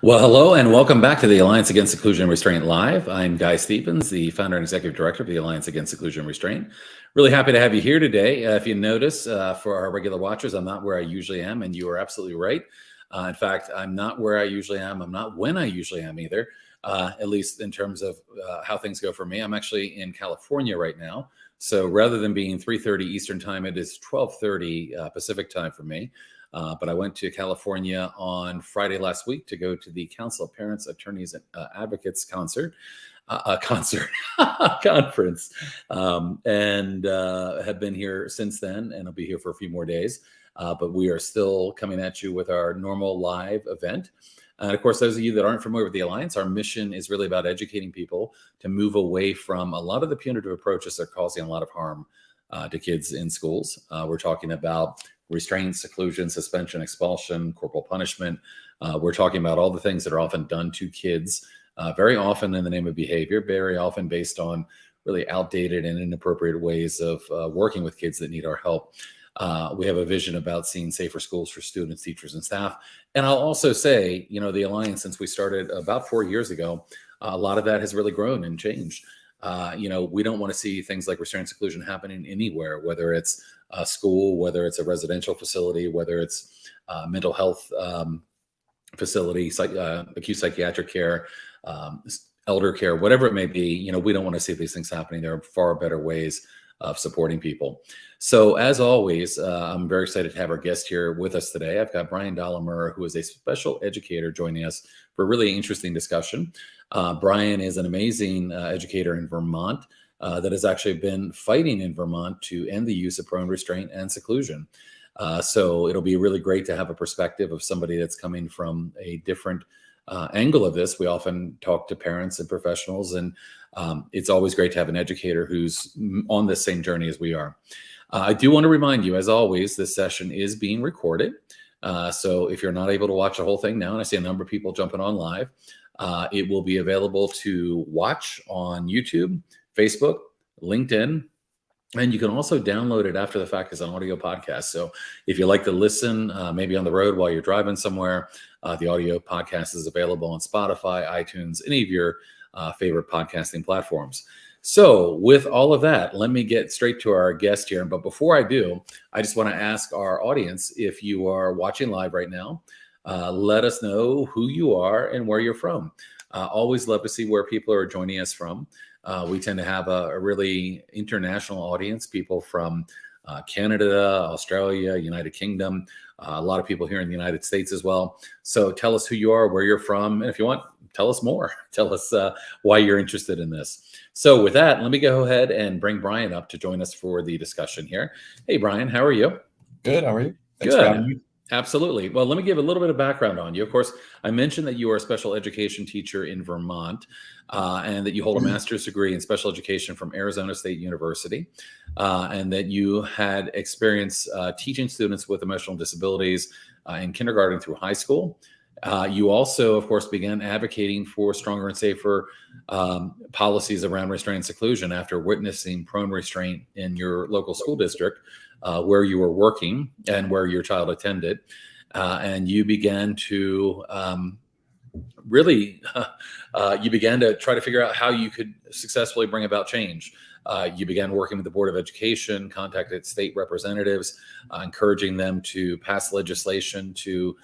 Well, hello and welcome back to the Alliance Against Seclusion and Restraint Live. I'm Guy Stevens, the founder and executive director of the Alliance Against Seclusion and Restraint. Really happy to have you here today. If you notice, for our regular watchers, I'm not where I usually am, and you are absolutely right. In fact, I'm not where I usually am. I'm not when I usually am either, at least in terms of how things go for me. I'm actually in California right now. So rather than being 3:30 Eastern time, it is 12:30 Pacific time for me. But I went to California on Friday last week to go to the Council of Parents, Attorneys, and Advocates conference, and have been here since then, and I'll be here for a few more days. But we are still coming at you with our normal live event. And of course, those of you that aren't familiar with the Alliance, our mission is really about educating people to move away from a lot of the punitive approaches that are causing a lot of harm to kids in schools. We're talking about restraint, seclusion, suspension, expulsion, corporal punishment. We're talking about all the things that are often done to kids, very often in the name of behavior, very often based on really outdated and inappropriate ways of working with kids that need our help. We have a vision about seeing safer schools for students, teachers, and staff. And I'll also say, the Alliance, since we started about 4 years ago, a lot of that has really grown and changed. We don't want to see things like restraint seclusion happening anywhere, whether it's a school, whether it's a residential facility, whether it's mental health facility, acute psychiatric care, elder care, whatever it may be. We don't want to see these things happening. There are far better ways of supporting people. So as always, I'm very excited to have our guest here with us today. I've got Brian Dalla Mura, who is a special educator, joining us for a really interesting discussion. Brian is an amazing educator in Vermont that has actually been fighting in Vermont to end the use of prone restraint and seclusion. So it'll be really great to have a perspective of somebody that's coming from a different angle of this. We often talk to parents and professionals, and it's always great to have an educator who's on the same journey as we are. I do want to remind you, as always, this session is being recorded. So if you're not able to watch the whole thing now, and I see a number of people jumping on live, it will be available to watch on YouTube, Facebook, LinkedIn, and you can also download it after the fact as an audio podcast. So if you like to listen, maybe on the road while you're driving somewhere, the audio podcast is available on Spotify, iTunes, any of your favorite podcasting platforms. So with all of that, let me get straight to our guest here. But before I do, I just want to ask our audience, if you are watching live right now, let us know who you are and where you're from. Always love to see where people are joining us from. We tend to have a really international audience, people from Canada, Australia, United Kingdom, a lot of people here in the United States as well. So tell us who you are, where you're from, and if you want, tell us more. Tell us why you're interested in this. So with that, let me go ahead and bring Brian up to join us for the discussion here. Hey, Brian, how are you? Good. How are you? Thanks for having me. Absolutely. Well, let me give a little bit of background on you. Of course, I mentioned that you are a special education teacher in Vermont, and that you hold a master's degree in special education from Arizona State University, and that you had experience teaching students with emotional disabilities in kindergarten through high school. You also, of course, began advocating for stronger and safer policies around restraint and seclusion after witnessing prone restraint in your local school district, where you were working and where your child attended. And you began to you began to try to figure out how you could successfully bring about change. You began working with the Board of Education, contacted state representatives, encouraging them to pass legislation to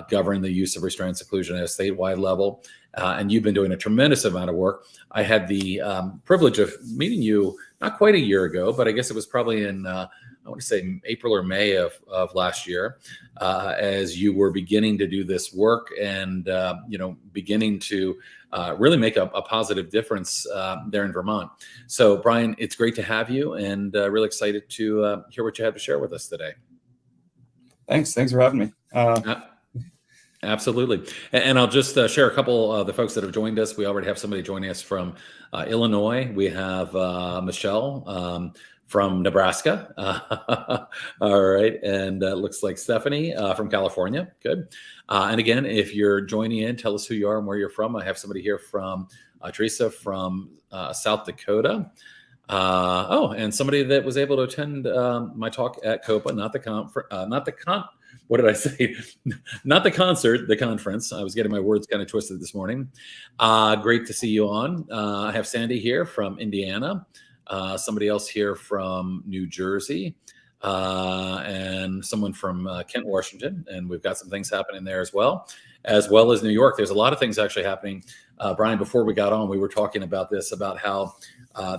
govern the use of restraint and seclusion at a statewide level. And you've been doing a tremendous amount of work. I had the privilege of meeting you not quite a year ago, but I guess it was probably in, I want to say April or May of last year, as you were beginning to do this work and, beginning to really make a positive difference there in Vermont. So, Brian, it's great to have you, and really excited to hear what you have to share with us today. Thanks for having me. Absolutely. And I'll just share a couple of the folks that have joined us. We already have somebody joining us from Illinois. We have Michelle from Nebraska. All right. And looks like Stephanie from California. Good. And again, if you're joining in, tell us who you are and where you're from. I have somebody here from Teresa from South Dakota. And somebody that was able to attend my talk at COPA, not the what did I say? Not the concert, the conference. I was getting my words kind of twisted this morning. Great to see you on. I have Sandy here from Indiana, somebody else here from New Jersey, and someone from Kent, Washington. And we've got some things happening there as well as New York. There's a lot of things actually happening. Brian, before we got on, we were talking about this, about how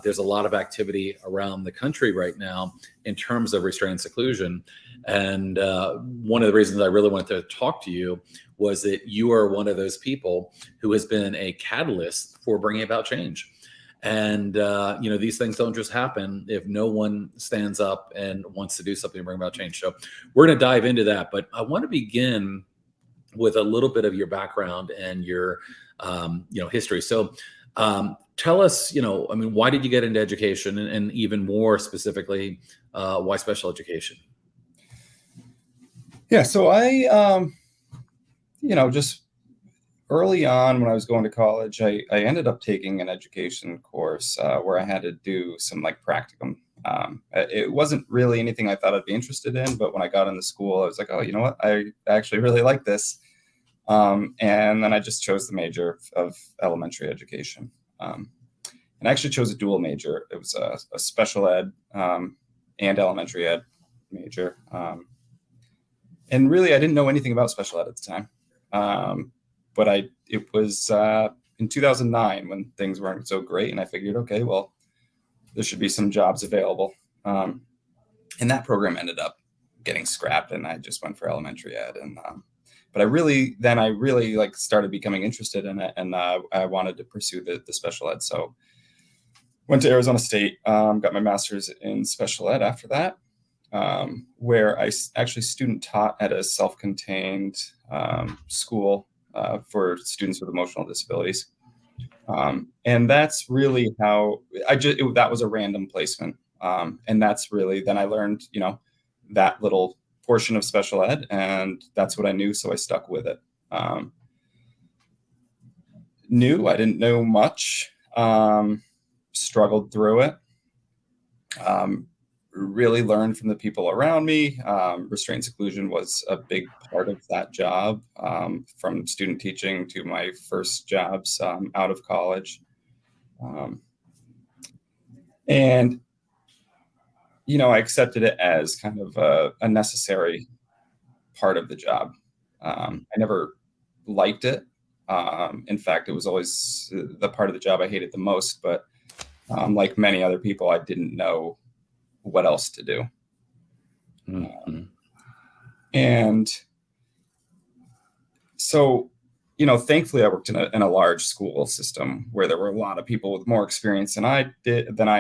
there's a lot of activity around the country right now in terms of restraint and seclusion. And one of the reasons I really wanted to talk to you was that you are one of those people who has been a catalyst for bringing about change. And, these things don't just happen if no one stands up and wants to do something to bring about change. So we're going to dive into that. But I want to begin with a little bit of your background and your, history. So tell us, why did you get into education, and even more specifically, why special education? Yeah, so I, just early on when I was going to college, I ended up taking an education course where I had to do some practicum. It wasn't really anything I thought I'd be interested in, but when I got into school, I was like, oh, you know what? I actually really like this. And then I just chose the major of elementary education. And I actually chose a dual major. It was a special ed and elementary ed major. And really, I didn't know anything about special ed at the time. But it was in 2009 when things weren't so great. And I figured, okay, well, there should be some jobs available. And that program ended up getting scrapped, and I just went for elementary ed. And but I really started becoming interested in it, and I wanted to pursue the special ed. So went to Arizona State, got my master's in special ed after that, where I actually student taught at a self-contained school for students with emotional disabilities. And that's really how that was a random placement. And that's really, then I learned, that little portion of special ed, and that's what I knew. So I stuck with it. I didn't know much, struggled through it, really learned from the people around me. Restraint seclusion was a big part of that job, from student teaching to my first jobs out of college. And I accepted it as kind of a necessary part of the job. I never liked it. In fact, it was always the part of the job I hated the most. But like many other people, I didn't know what else to do. Mm-hmm. And so, thankfully I worked in a large school system where there were a lot of people with more experience than I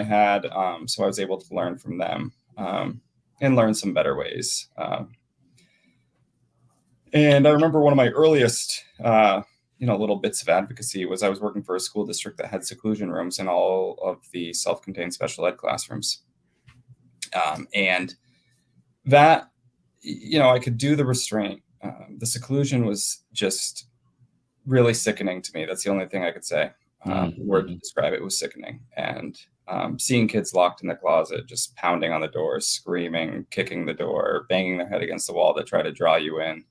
had. So I was able to learn from them, and learn some better ways. And I remember one of my earliest, little bits of advocacy was I was working for a school district that had seclusion rooms in all of the self-contained special ed classrooms. And that, I could do the restraint. The seclusion was just really sickening to me. That's the only thing I could say. The word to describe it was sickening. And seeing kids locked in the closet, just pounding on the doors, screaming, kicking the door, banging their head against the wall to try to draw you in,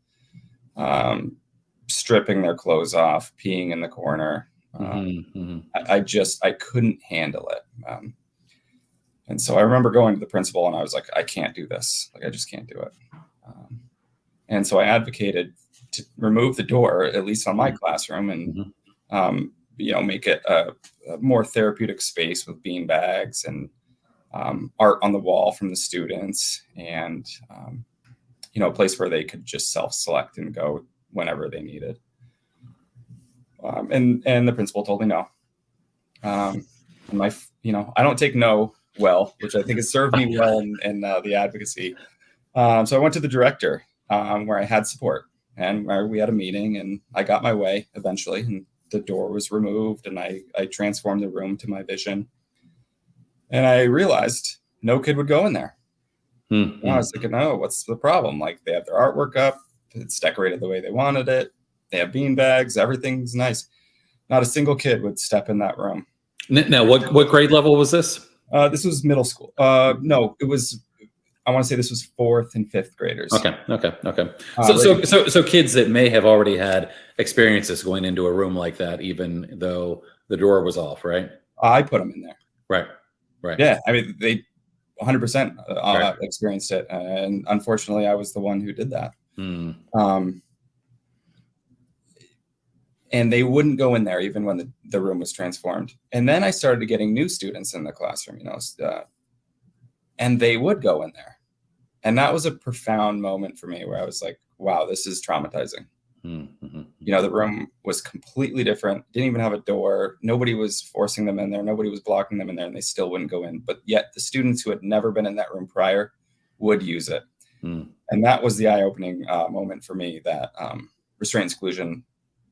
stripping their clothes off, peeing in the corner. I couldn't handle it. And so I remember going to the principal, and I was like, I can't do this. I just can't do it. And so I advocated to remove the door, at least on my classroom, and make it a more therapeutic space with bean bags and art on the wall from the students, and a place where they could just self-select and go whenever they needed. And the principal told me no. I don't take no well, which I think has served me well in the advocacy. So I went to the director, where I had support, and where we had a meeting, and I got my way eventually, and the door was removed, and I transformed the room to my vision. And I realized no kid would go in there. I was thinking, oh, what's the problem? They have their artwork up, it's decorated the way they wanted it, they have bean bags, everything's nice. Not a single kid would step in that room. Now, what grade level was this? This was middle school. No, it was I want to say this was 4th and 5th graders. Okay. So kids that may have already had experiences going into a room like that, even though the door was off, right? I put them in there. Right. Yeah, I mean, they 100% experienced it, and unfortunately, I was the one who did that. And they wouldn't go in there even when the room was transformed. And then I started getting new students in the classroom, and they would go in there. And that was a profound moment for me where I was like, wow, this is traumatizing. The room was completely different, didn't even have a door. Nobody was forcing them in there. Nobody was blocking them in there, and they still wouldn't go in. But yet the students who had never been in that room prior would use it. And that was the eye-opening moment for me that restraint and seclusion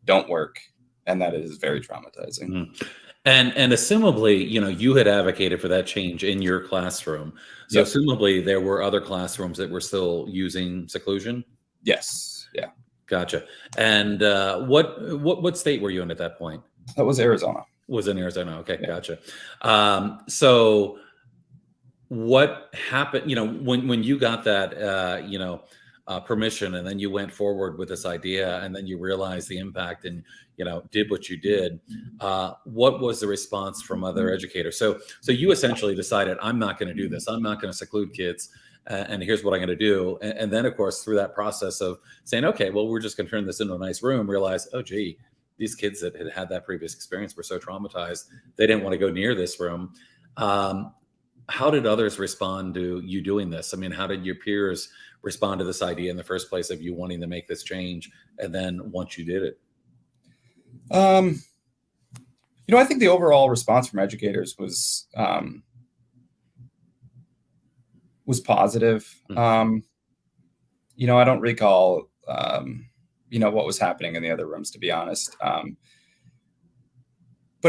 don't work, and that is very traumatizing. And assumably, you had advocated for that change in your classroom. So assumably there were other classrooms that were still using seclusion? Yes. Yeah. Gotcha. And what state were you in at that point? That was Arizona. Was in Arizona. Okay, yeah. Gotcha. So what happened, when you got that, permission, and then you went forward with this idea, and then you realized the impact and, did what you did. What was the response from other educators? So you essentially decided, I'm not going to do this. I'm not going to seclude kids. And here's what I'm going to do. And then, of course, through that process of saying, okay, well, we're just going to turn this into a nice room, realize, oh, gee, these kids that had that previous experience were so traumatized, they didn't want to go near this room. How did others respond to you doing this? I mean, how did your peers respond to this idea in the first place of you wanting to make this change? And then once you did it? I think the overall response from educators was positive. I don't recall, what was happening in the other rooms, to be honest. But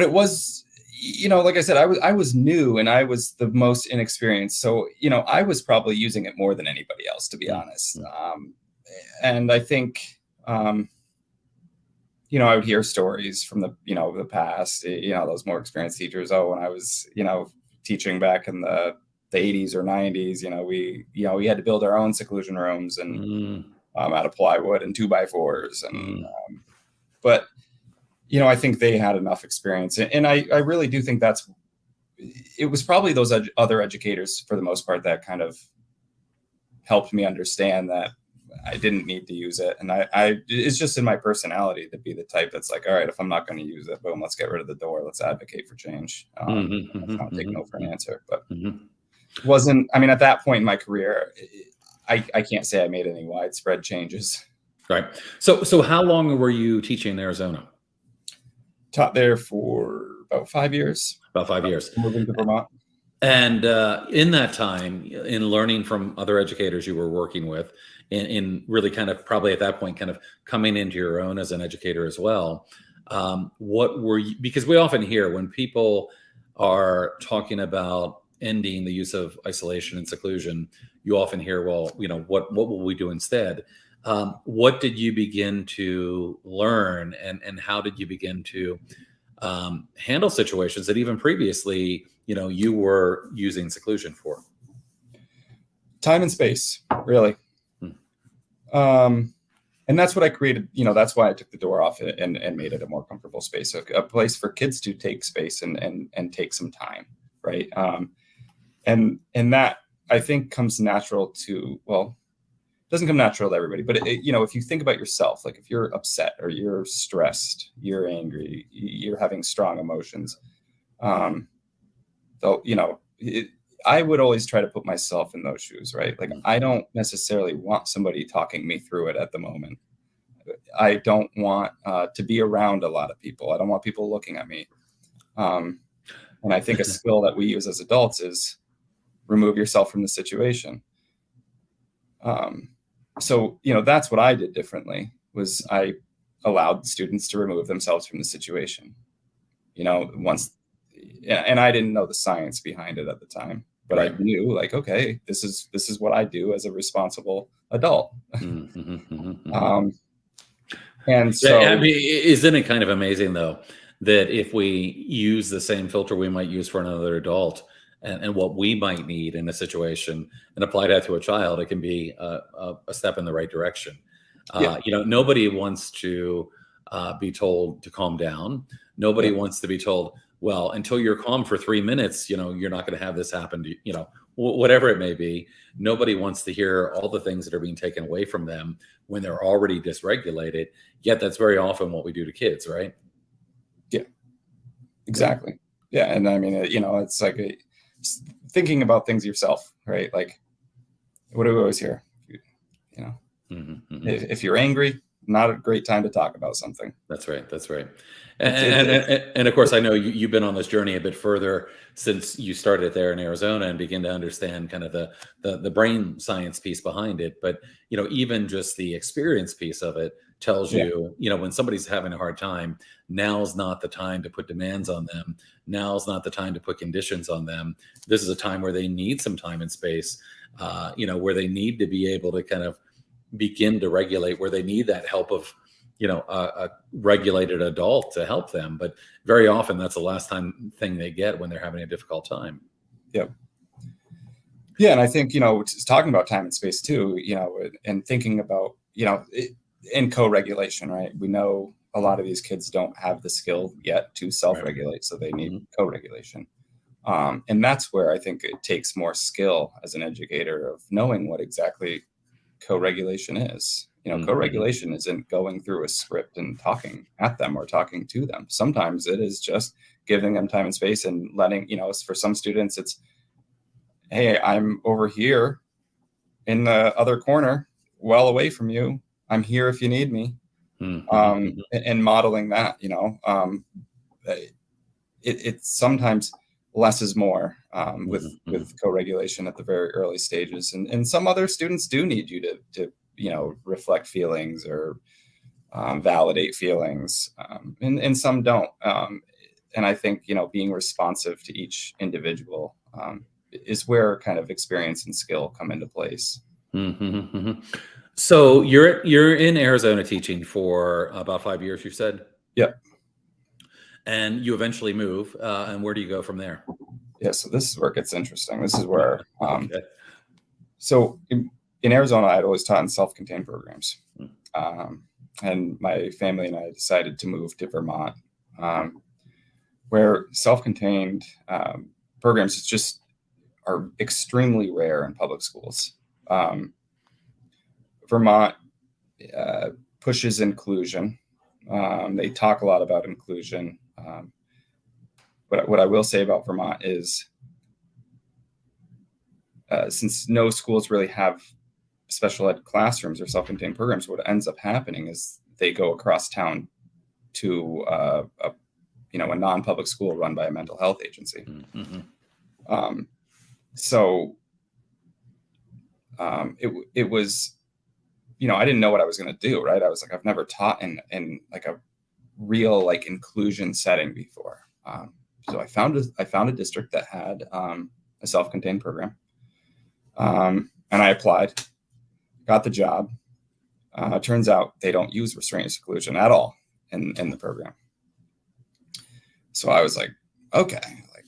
it was, like I said, I was new and I was the most inexperienced. So, I was probably using it more than anybody else, to be honest. And I think, I would hear stories from the past, those more experienced teachers. Oh, when I was, teaching back in the 80s or 90s, we had to build our own seclusion rooms and out of plywood and 2x4s. And, but, I think they had enough experience. And I really do think it was probably those other educators for the most part that kind of helped me understand that I didn't need to use it. And it's just in my personality to be the type that's like, all right, if I'm not going to use it, boom, let's get rid of the door. Let's advocate for change. Let's not take no for an answer. But wasn't, at that point in my career, I can't say I made any widespread changes. Right. So how long were you teaching in Arizona? Taught there for about 5 years. About 5 years. Moving to Vermont. And in that time, in learning from other educators you were working with, in really kind of probably at that point kind of coming into your own as an educator as well, what were you, because we often hear when people are talking about ending the use of isolation and seclusion, you often hear, well, what will we do instead? What did you begin to learn, and how did you begin to handle situations that even previously, you were using seclusion for? Time and space, really. And that's what I created. That's why I took the door off and made it a more comfortable space, a place for kids to take space and take some time, right? And that I think comes natural to, well, it doesn't come natural to everybody, but if you think about yourself, like if you're upset or you're stressed, you're angry, you're having strong emotions, I would always try to put myself in those shoes, right? Like I don't necessarily want somebody talking me through it at the moment. I don't want to be around a lot of people. I don't want people looking at me. And I think a skill that we use as adults is remove yourself from the situation. So that's what I did differently, was I allowed students to remove themselves from the situation, once, and I didn't know the science behind it at the time, but right. I knew, like, okay, this is what I do as a responsible adult. And so, isn't it kind of amazing though, that if we use the same filter we might use for another adult, and what we might need in a situation and apply that to a child, it can be a step in the right direction. Yeah. Nobody wants to be told to calm down. Nobody Yeah. wants to be told, well, until you're calm for 3 minutes, you're not going to have this happen to you, whatever it may be. Nobody wants to hear all the things that are being taken away from them when they're already dysregulated. Yet that's very often what we do to kids, right? Yeah, exactly. Yeah. And I mean, it's like thinking about things yourself, right? Like, what do we always hear? If you're angry, not a great time to talk about something. That's right. That's right. And of course, I know you've been on this journey a bit further since you started there in Arizona and begin to understand kind of the brain science piece behind it. But, even just the experience piece of it tells you, when somebody's having a hard time, now's not the time to put demands on them. Now's not the time to put conditions on them. This is a time where they need some time and space, where they need to be able to kind of begin to regulate, where they need that help of a regulated adult to help them. But very often that's the last thing they get when they're having a difficult time. Yep. Yeah. And I think, talking about time and space too, and thinking about, in co-regulation, right? We know a lot of these kids don't have the skill yet to self-regulate, so they need co-regulation. And that's where I think it takes more skill as an educator of knowing what exactly co-regulation is. Co-regulation isn't going through a script and talking at them or talking to them. Sometimes it is just giving them time and space and letting, for some students, it's, hey, I'm over here in the other corner, well away from you. I'm here if you need me. And modeling that, it's sometimes less is more with co-regulation at the very early stages. And some other students do need you to reflect feelings or validate feelings, and some don't. And I think, being responsive to each individual is where kind of experience and skill come into place. So you're in Arizona teaching for about 5 years, you said? Yeah. And you eventually move, and where do you go from there? Yeah, so this is where it gets interesting. This is where, so in Arizona, I'd always taught in self-contained programs. And my family and I decided to move to Vermont, where self-contained programs just are extremely rare in public schools. Vermont pushes inclusion. They talk a lot about inclusion. But what I will say about Vermont is, since no schools really have special ed classrooms or self-contained programs, what ends up happening is they go across town to a non-public school run by a mental health agency. So it was, I didn't know what I was going to do, right? I was like, I've never taught in like a real like inclusion setting before. So I found a district that had a self-contained program, and I applied, got the job. Turns out they don't use restraint or seclusion at all in the program. So I was like, okay, like,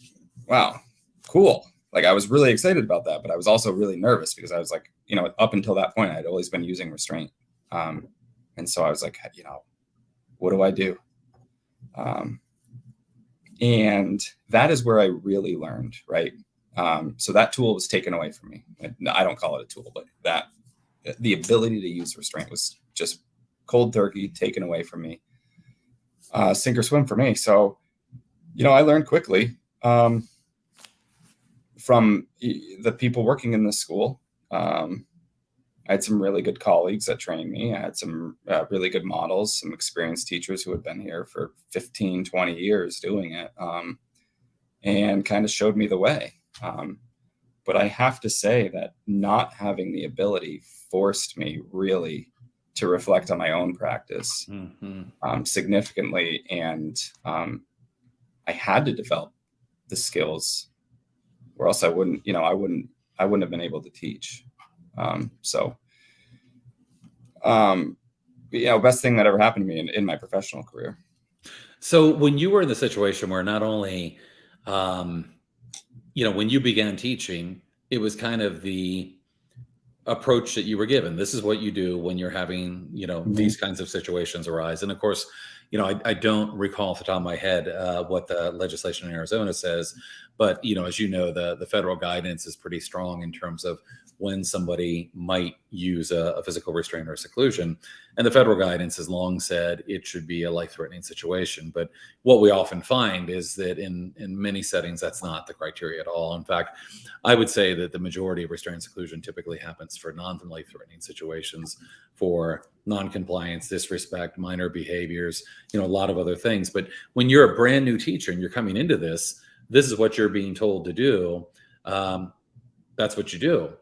wow, cool. Like, I was really excited about that, but I was also really nervous because I was like, up until that point, I'd always been using restraint. And so I was like, what do I do? And that is where I really learned, right? So that tool was taken away from me. I don't call it a tool, but the ability to use restraint was just cold turkey taken away from me. Sink or swim for me. So, I learned quickly from the people working in this school. I had some really good colleagues that trained me. I had some really good models, some experienced teachers who had been here for 15, 20 years doing it, and kind of showed me the way. But I have to say that not having the ability forced me really to reflect on my own practice significantly. And I had to develop the skills, or else I wouldn't have been able to teach. Best thing that ever happened to me in my professional career. So when you were in the situation where not only when you began teaching, it was kind of the approach that you were given. This is what you do when you're having, Mhm. these kinds of situations arise. And of course, I don't recall off the top of my head what the legislation in Arizona says, but as you know, the federal guidance is pretty strong in terms of when somebody might use a physical restraint or seclusion. And the federal guidance has long said it should be a life-threatening situation. But what we often find is that in many settings, that's not the criteria at all. In fact, I would say that the majority of restraint and seclusion typically happens for non-life-threatening situations, for non-compliance, disrespect, minor behaviors, a lot of other things. But when you're a brand new teacher and you're coming into this is what you're being told to do. That's what you do.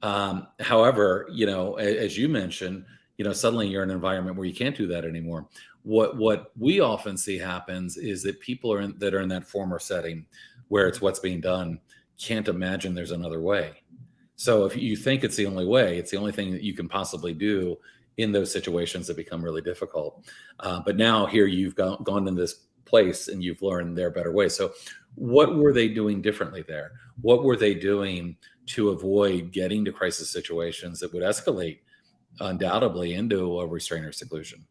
However, as you mentioned, suddenly you're in an environment where you can't do that anymore. What we often see happens is that people that are in that former setting where it's what's being done can't imagine there's another way. So if you think it's the only way, it's the only thing that you can possibly do in those situations that become really difficult. But now here you've gone in this place and you've learned there are better ways. So what were they doing differently there? What were they doing to avoid getting to crisis situations that would escalate undoubtedly into a restraint or seclusion?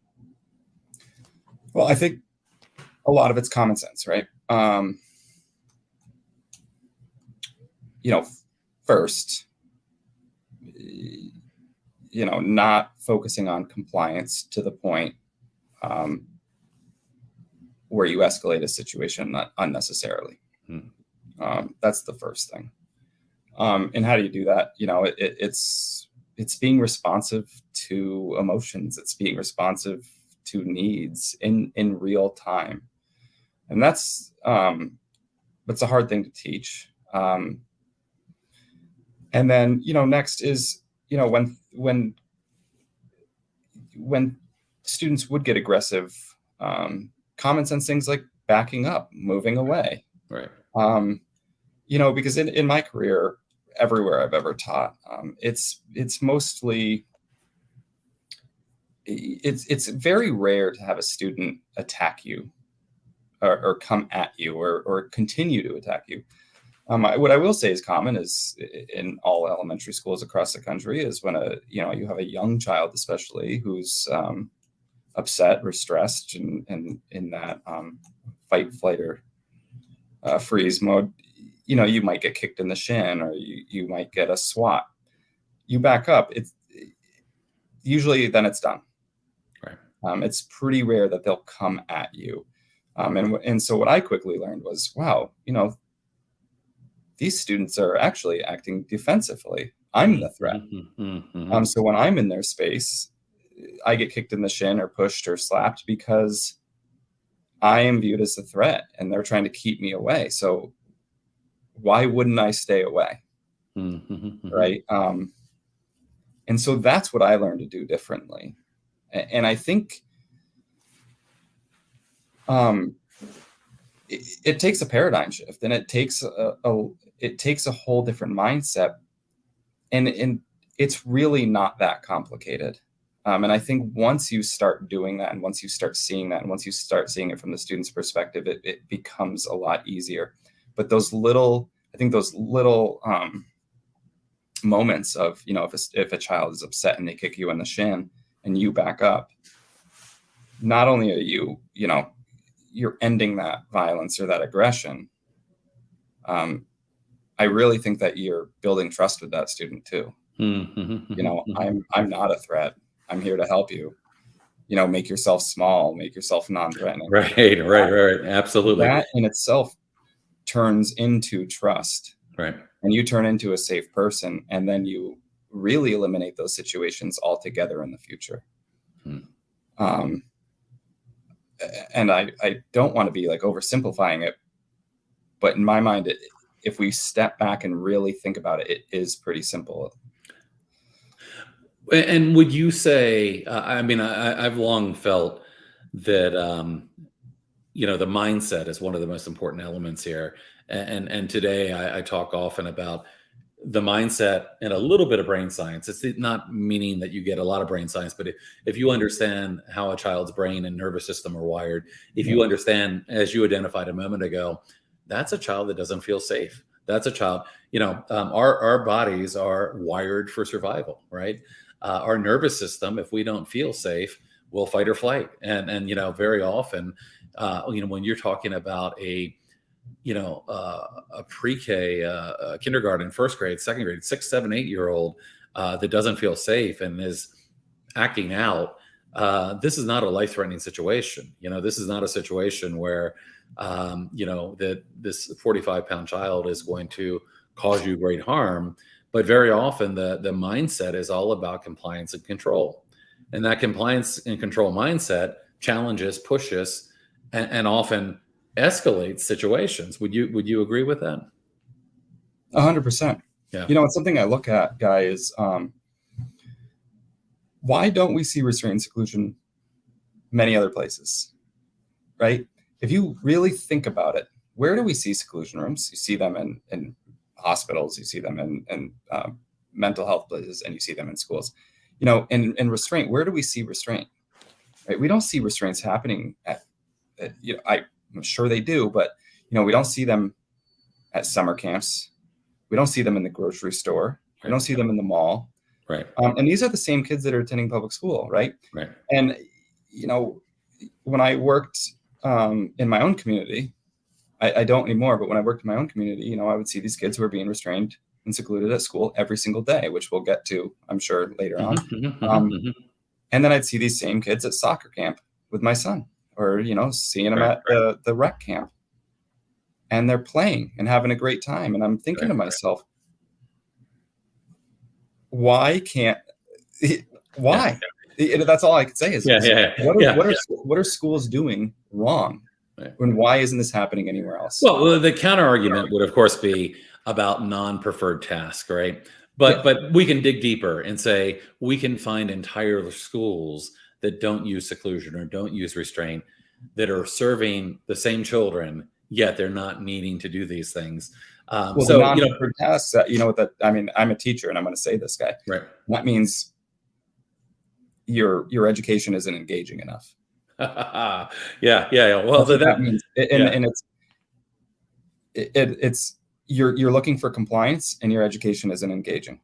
Well, I think a lot of it's common sense, right? First, not focusing on compliance to the point where you escalate a situation not unnecessarily. That's the first thing. And how do you do that? It's being responsive to emotions. It's being responsive to needs in real time. And that's a hard thing to teach. And then, next is, when students would get aggressive, common sense things like backing up, moving away. Right. Because in my career, everywhere I've ever taught, it's mostly, it's very rare to have a student attack you or come at you or continue to attack you. What I will say is common is in all elementary schools across the country is when you have a young child, especially who's upset or stressed and in that fight, flight, or freeze mode. You might get kicked in the shin or you might get a swat. You back up. It's usually then it's done. Right. It's pretty rare that they'll come at you. And so what I quickly learned was, wow, these students are actually acting defensively. I'm the threat. So when I'm in their space, I get kicked in the shin or pushed or slapped because I am viewed as a threat and they're trying to keep me away. So why wouldn't I stay away? Right. And so that's what I learned to do differently. And I think it takes a paradigm shift, and it takes a whole different mindset, and it's really not that complicated. And I think once you start doing that, and once you start seeing that, and once you start seeing it from the student's perspective, it becomes a lot easier. But those little moments of, if a child is upset and they kick you in the shin and you back up, not only are you're ending that violence or that aggression, I really think that you're building trust with that student too. I'm not a threat. I'm here to help you. Make yourself small, make yourself non-threatening. Right. Absolutely. That in itself turns into trust. Right. And you turn into a safe person, and then you really eliminate those situations altogether in the future. And I don't want to be like oversimplifying it, but in my mind, if we step back and really think about it, it is pretty simple. And would you say, I've long felt that, the mindset is one of the most important elements here. And today I talk often about the mindset and a little bit of brain science. It's not meaning that you get a lot of brain science, but if you understand how a child's brain and nervous system are wired, if you understand, as you identified a moment ago, that's a child that doesn't feel safe. That's a child. Our bodies are wired for survival, right? Our nervous system, if we don't feel safe, will fight or flight. And very often, when you're talking about a pre-K, kindergarten, first grade, second grade, 6, 7, 8-year-old that doesn't feel safe and is acting out, this is not a life-threatening situation. This is not a situation where, that this 45-pound child is going to cause you great harm. But very often the mindset is all about compliance and control. And that compliance and control mindset challenges, pushes, and often escalates situations. Would you agree with that? 100%. Yeah. It's something I look at, Guy, is why don't we see restraint and seclusion many other places, right? If you really think about it, where do we see seclusion rooms? You see them in hospitals, you see them in mental health places, and you see them in schools. In restraint, where do we see restraint? Right? We don't see restraints happening I'm sure they do, but we don't see them at summer camps. We don't see them in the grocery store. We don't see them in the mall. Right. And these are the same kids that are attending public school, right? Right. And when I worked in my own community, I don't anymore, but when I worked in my own community, I would see these kids who are being restrained and secluded at school every single day, which we'll get to, I'm sure, later on. And then I'd see these same kids at soccer camp with my son, or seeing them at the rec camp, and they're playing and having a great time. And I'm thinking to myself, why? That's all I could say is, what are schools doing wrong? Right. And why isn't this happening anywhere else? Well, the counter argument would, of course, be about non-preferred tasks, right? But we can dig deeper and say we can find entire schools that don't use seclusion or don't use restraint, that are serving the same children, yet they're not needing to do these things. So non-preferred tasks, I'm a teacher, and I'm going to say this, Guy. Right. That means your education isn't engaging enough. Yeah. Well, that means, and it's you're looking for compliance, and your education isn't engaging.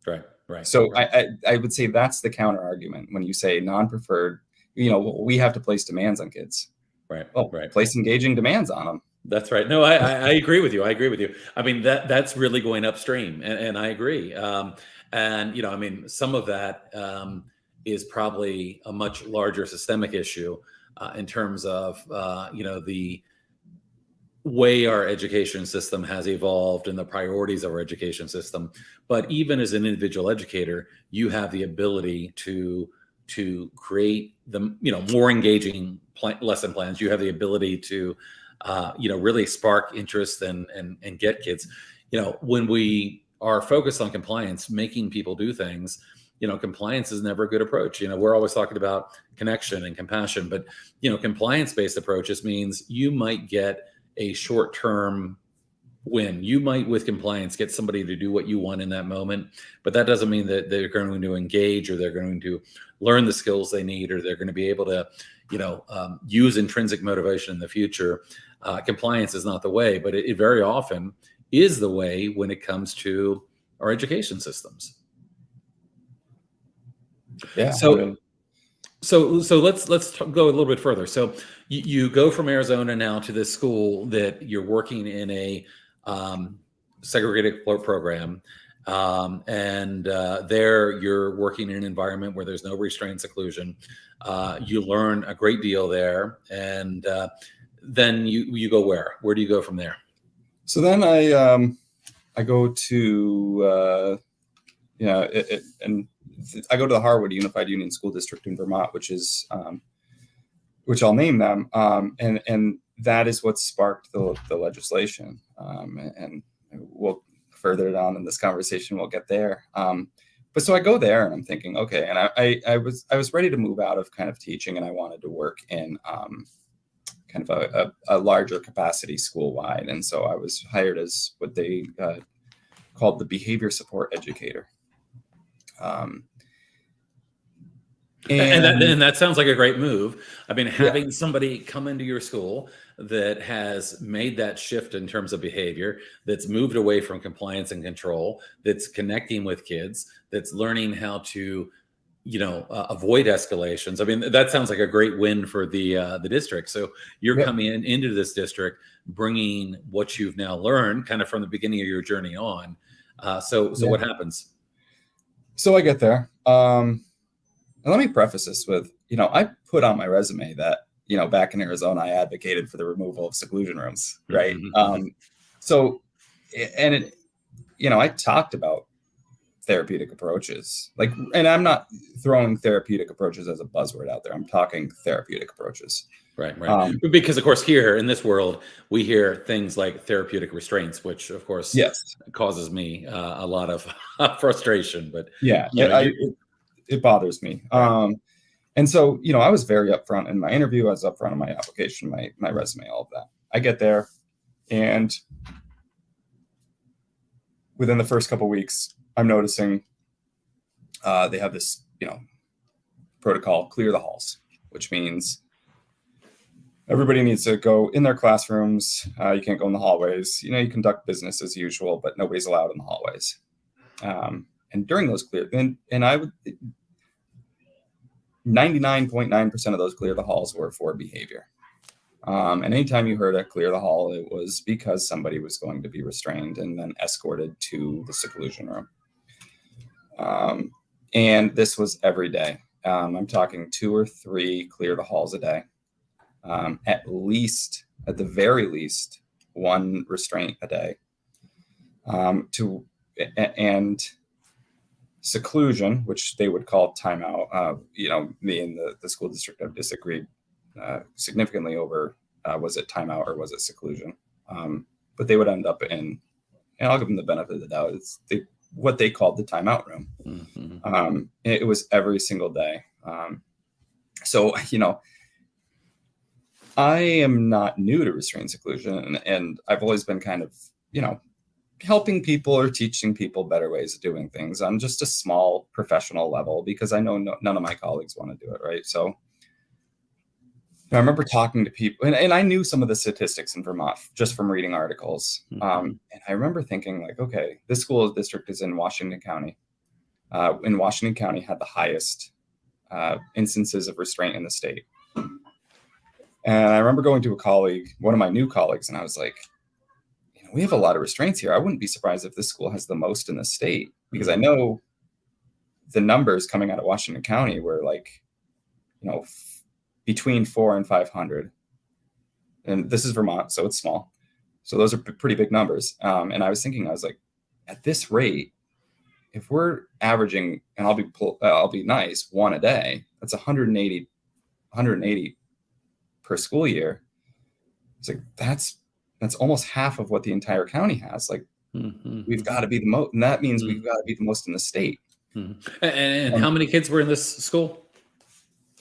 Right. So I would say that's the counter argument when you say non-preferred. We have to place demands on kids. Right. Well, right. Place engaging demands on them. That's right. No, I agree with you. I mean, that's really going upstream, and I agree. And some of that is probably a much larger systemic issue in terms of the way our education system has evolved and the priorities of our education system. But even as an individual educator, you have the ability to create the more engaging lesson plans. You have the ability to really spark interest and get kids. When we are focused on compliance, making people do things, compliance is never a good approach. We're always talking about connection and compassion, but compliance-based approaches means you might get a short-term win. You might, with compliance, get somebody to do what you want in that moment, but that doesn't mean that they're going to engage, or they're going to learn the skills they need, or they're going to be able to use intrinsic motivation in the future. Compliance is not the way, but it very often is the way when it comes to our education systems. Yeah. So let's go a little bit further. So you go from Arizona now to this school that you're working in a segregated program, and there you're working in an environment where there's no restraint seclusion. You learn a great deal there, and then you go where? Where do you go from there? So then I go to and I go to the Harwood Unified Union School District in Vermont, which I'll name them, and that is what sparked the legislation. And we'll further it on in this conversation. We'll get there. But so I go there, and I'm thinking, okay, and I was ready to move out of kind of teaching, and I wanted to work in kind of a larger capacity school-wide. And so I was hired as what they called the behavior support educator. And And that sounds like a great move. I mean, having somebody come into your school that has made that shift in terms of behavior, that's moved away from compliance and control, that's connecting with kids, that's learning how to, avoid escalations. I mean, that sounds like a great win for the district. So you're yep, coming into this district, bringing what you've now learned, kind of from the beginning of your journey on. So yeah. what happens? So I get there. And let me preface this with, I put on my resume that, back in Arizona, I advocated for the removal of seclusion rooms, right? So, and it, I talked about therapeutic approaches, and I'm not throwing therapeutic approaches as a buzzword out there. I'm talking therapeutic approaches. Right. Because, of course, here in this world, we hear things like therapeutic restraints, which, of course, Yes. causes me a lot of frustration. But Yeah, it bothers me. Right. And so, I was very upfront in my interview. I was upfront in my application, my resume, all of that. I get there, and within the first couple of weeks, I'm noticing they have this, protocol, clear the halls, which means everybody needs to go in their classrooms. You can't go in the hallways. You conduct business as usual, but nobody's allowed in the hallways. And during those and I would, 99.9% of those clear the halls were for behavior. And anytime you heard a clear the hall, it was because somebody was going to be restrained and then escorted to the seclusion room. And this was every day. I'm talking 2 or 3 clear the halls a day. At the very least, 1 restraint a day. And seclusion, which they would call timeout. Me and the school district have disagreed significantly over was it timeout or was it seclusion. But they would end up in, and I'll give them the benefit of the doubt, it's what they called the timeout room. It was every single day. So, I am not new to restraint seclusion, and I've always been kind of, helping people or teaching people better ways of doing things on just a small professional level, because I know none of my colleagues want to do it. Right. So I remember talking to people, and I knew some of the statistics in Vermont just from reading articles. And I remember thinking okay, this school district is in Washington County. In Washington County had the highest instances of restraint in the state. And I remember going to one of my new colleagues, and I was like, we have a lot of restraints here. I wouldn't be surprised if this school has the most in the state, because I know the numbers coming out of Washington County were between 400 and 500. And this is Vermont, so it's small. So those are pretty big numbers. And I was thinking, at this rate, if we're averaging, and I'll be nice, 1 a day, that's 180 per school year. It's that's almost half of what the entire county has. We've got to be the most, and that means we've got to be the most in the state. And how many kids were in this school?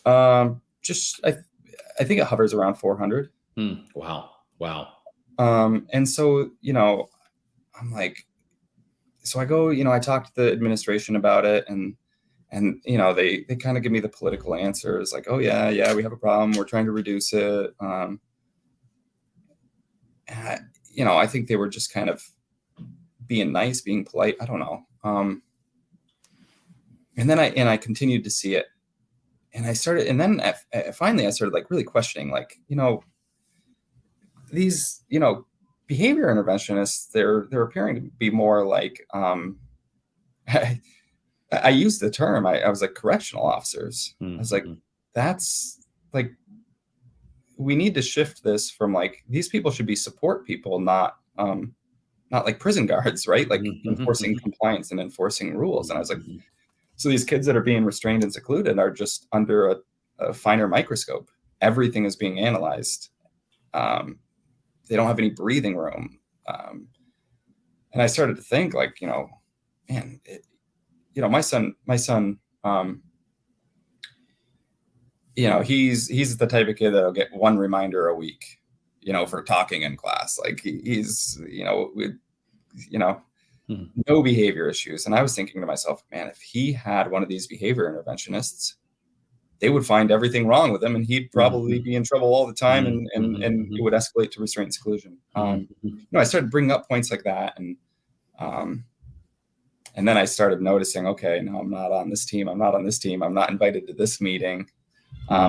I think it hovers around 400. Wow. And so, I'm like, so I go, I talk to the administration about it, and they kind of give me the political answers, oh yeah, we have a problem, we're trying to reduce it. I think they were just kind of being nice, being polite. I don't know. And then I continued to see it, and I started, and then finally I started really questioning, these, behavior interventionists, they're appearing to be more I used the term, I was correctional officers. I was that's we need to shift this from these people should be support people, not prison guards, right? Enforcing compliance and enforcing rules. And I was so these kids that are being restrained and secluded are just under a finer microscope. Everything is being analyzed. They don't have any breathing room. And I started to think man, my son, he's the type of kid that'll get 1 reminder a week, for talking in class. He's, no behavior issues. And I was thinking to myself, man, if he had one of these behavior interventionists, they would find everything wrong with him, and he'd probably be in trouble all the time, and it would escalate to restraint and seclusion. I started bringing up points like that, and then I started noticing, okay, no, I'm not on this team. I'm not on this team. I'm not invited to this meeting,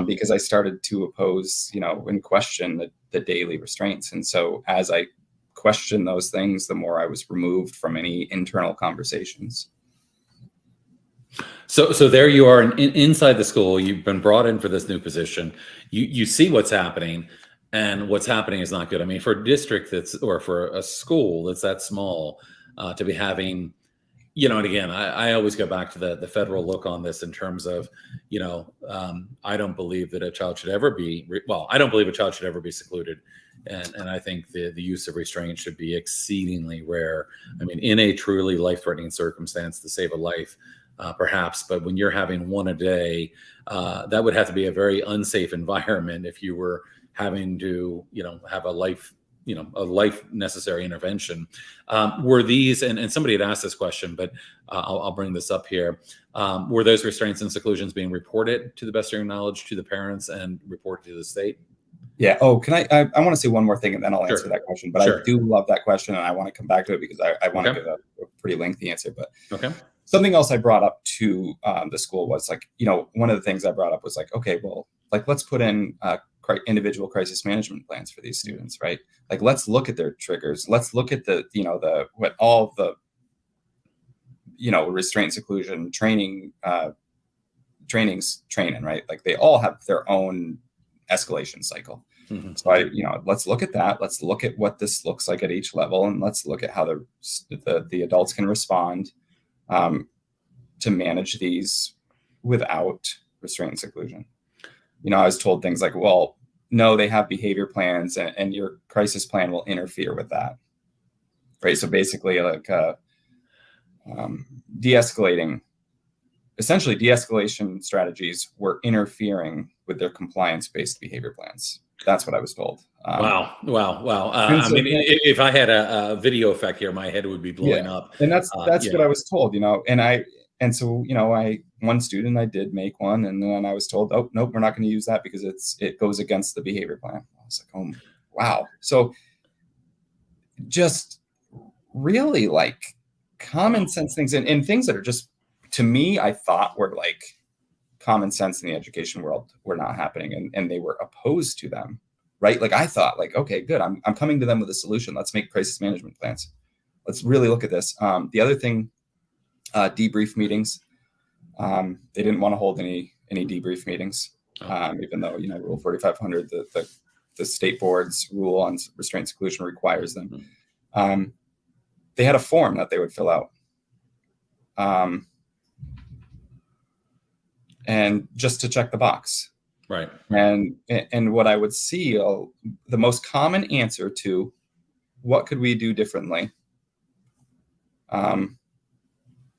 because I started to oppose, and question the daily restraints. And so as I questioned those things, the more I was removed from any internal conversations. So there you are inside the school. You've been brought in for this new position. You see what's happening, and what's happening is not good. I mean, for a district or for a school that's that small, to be having, and again, I always go back to the federal look on this in terms of, I don't believe that a child should ever be, I don't believe a child should ever be secluded. And I think the use of restraint should be exceedingly rare. I mean, in a truly life-threatening circumstance to save a life, perhaps, but when you're having one a day, that would have to be a very unsafe environment if you were having to, have a life necessary intervention. Were these, and somebody had asked this question, but I'll bring this up here. Were those restraints and seclusions being reported, to the best of your knowledge, to the parents and reported to the state? Yeah. Oh, can I want to say one more thing, and then I'll answer that question. But I do love that question, and I want to come back to it because I want to give a pretty lengthy answer. But something else I brought up to the school was one of the things I brought up was okay, well, let's put in individual crisis management plans for these students, right? Let's look at their triggers. Let's look at all the restraint, seclusion, training, right? They all have their own escalation cycle. So let's look at that. Let's look at what this looks like at each level, and let's look at how the adults can respond to manage these without restraint and seclusion. I was told things like, well, no, they have behavior plans, and your crisis plan will interfere with that. Right. So basically de-escalation strategies were interfering with their compliance-based behavior plans. That's what I was told. Wow. I mean, if I had a video effect here, my head would be blowing up. And that's what I was told, so one student, I did make one, and then I was told, oh, nope, we're not going to use that because it goes against the behavior plan. I was like, oh, wow. So just really common sense things and things that are just, to me, I thought were common sense in the education world were not happening, and they were opposed to them, right? I thought okay, good. I'm coming to them with a solution. Let's make crisis management plans. Let's really look at this. The other thing, debrief meetings. They didn't want to hold any debrief meetings, even though, Rule 4500, the state board's rule on restraint seclusion requires them. They had a form that they would fill out. And just to check the box. Right. And what I would see, the most common answer to what could we do differently?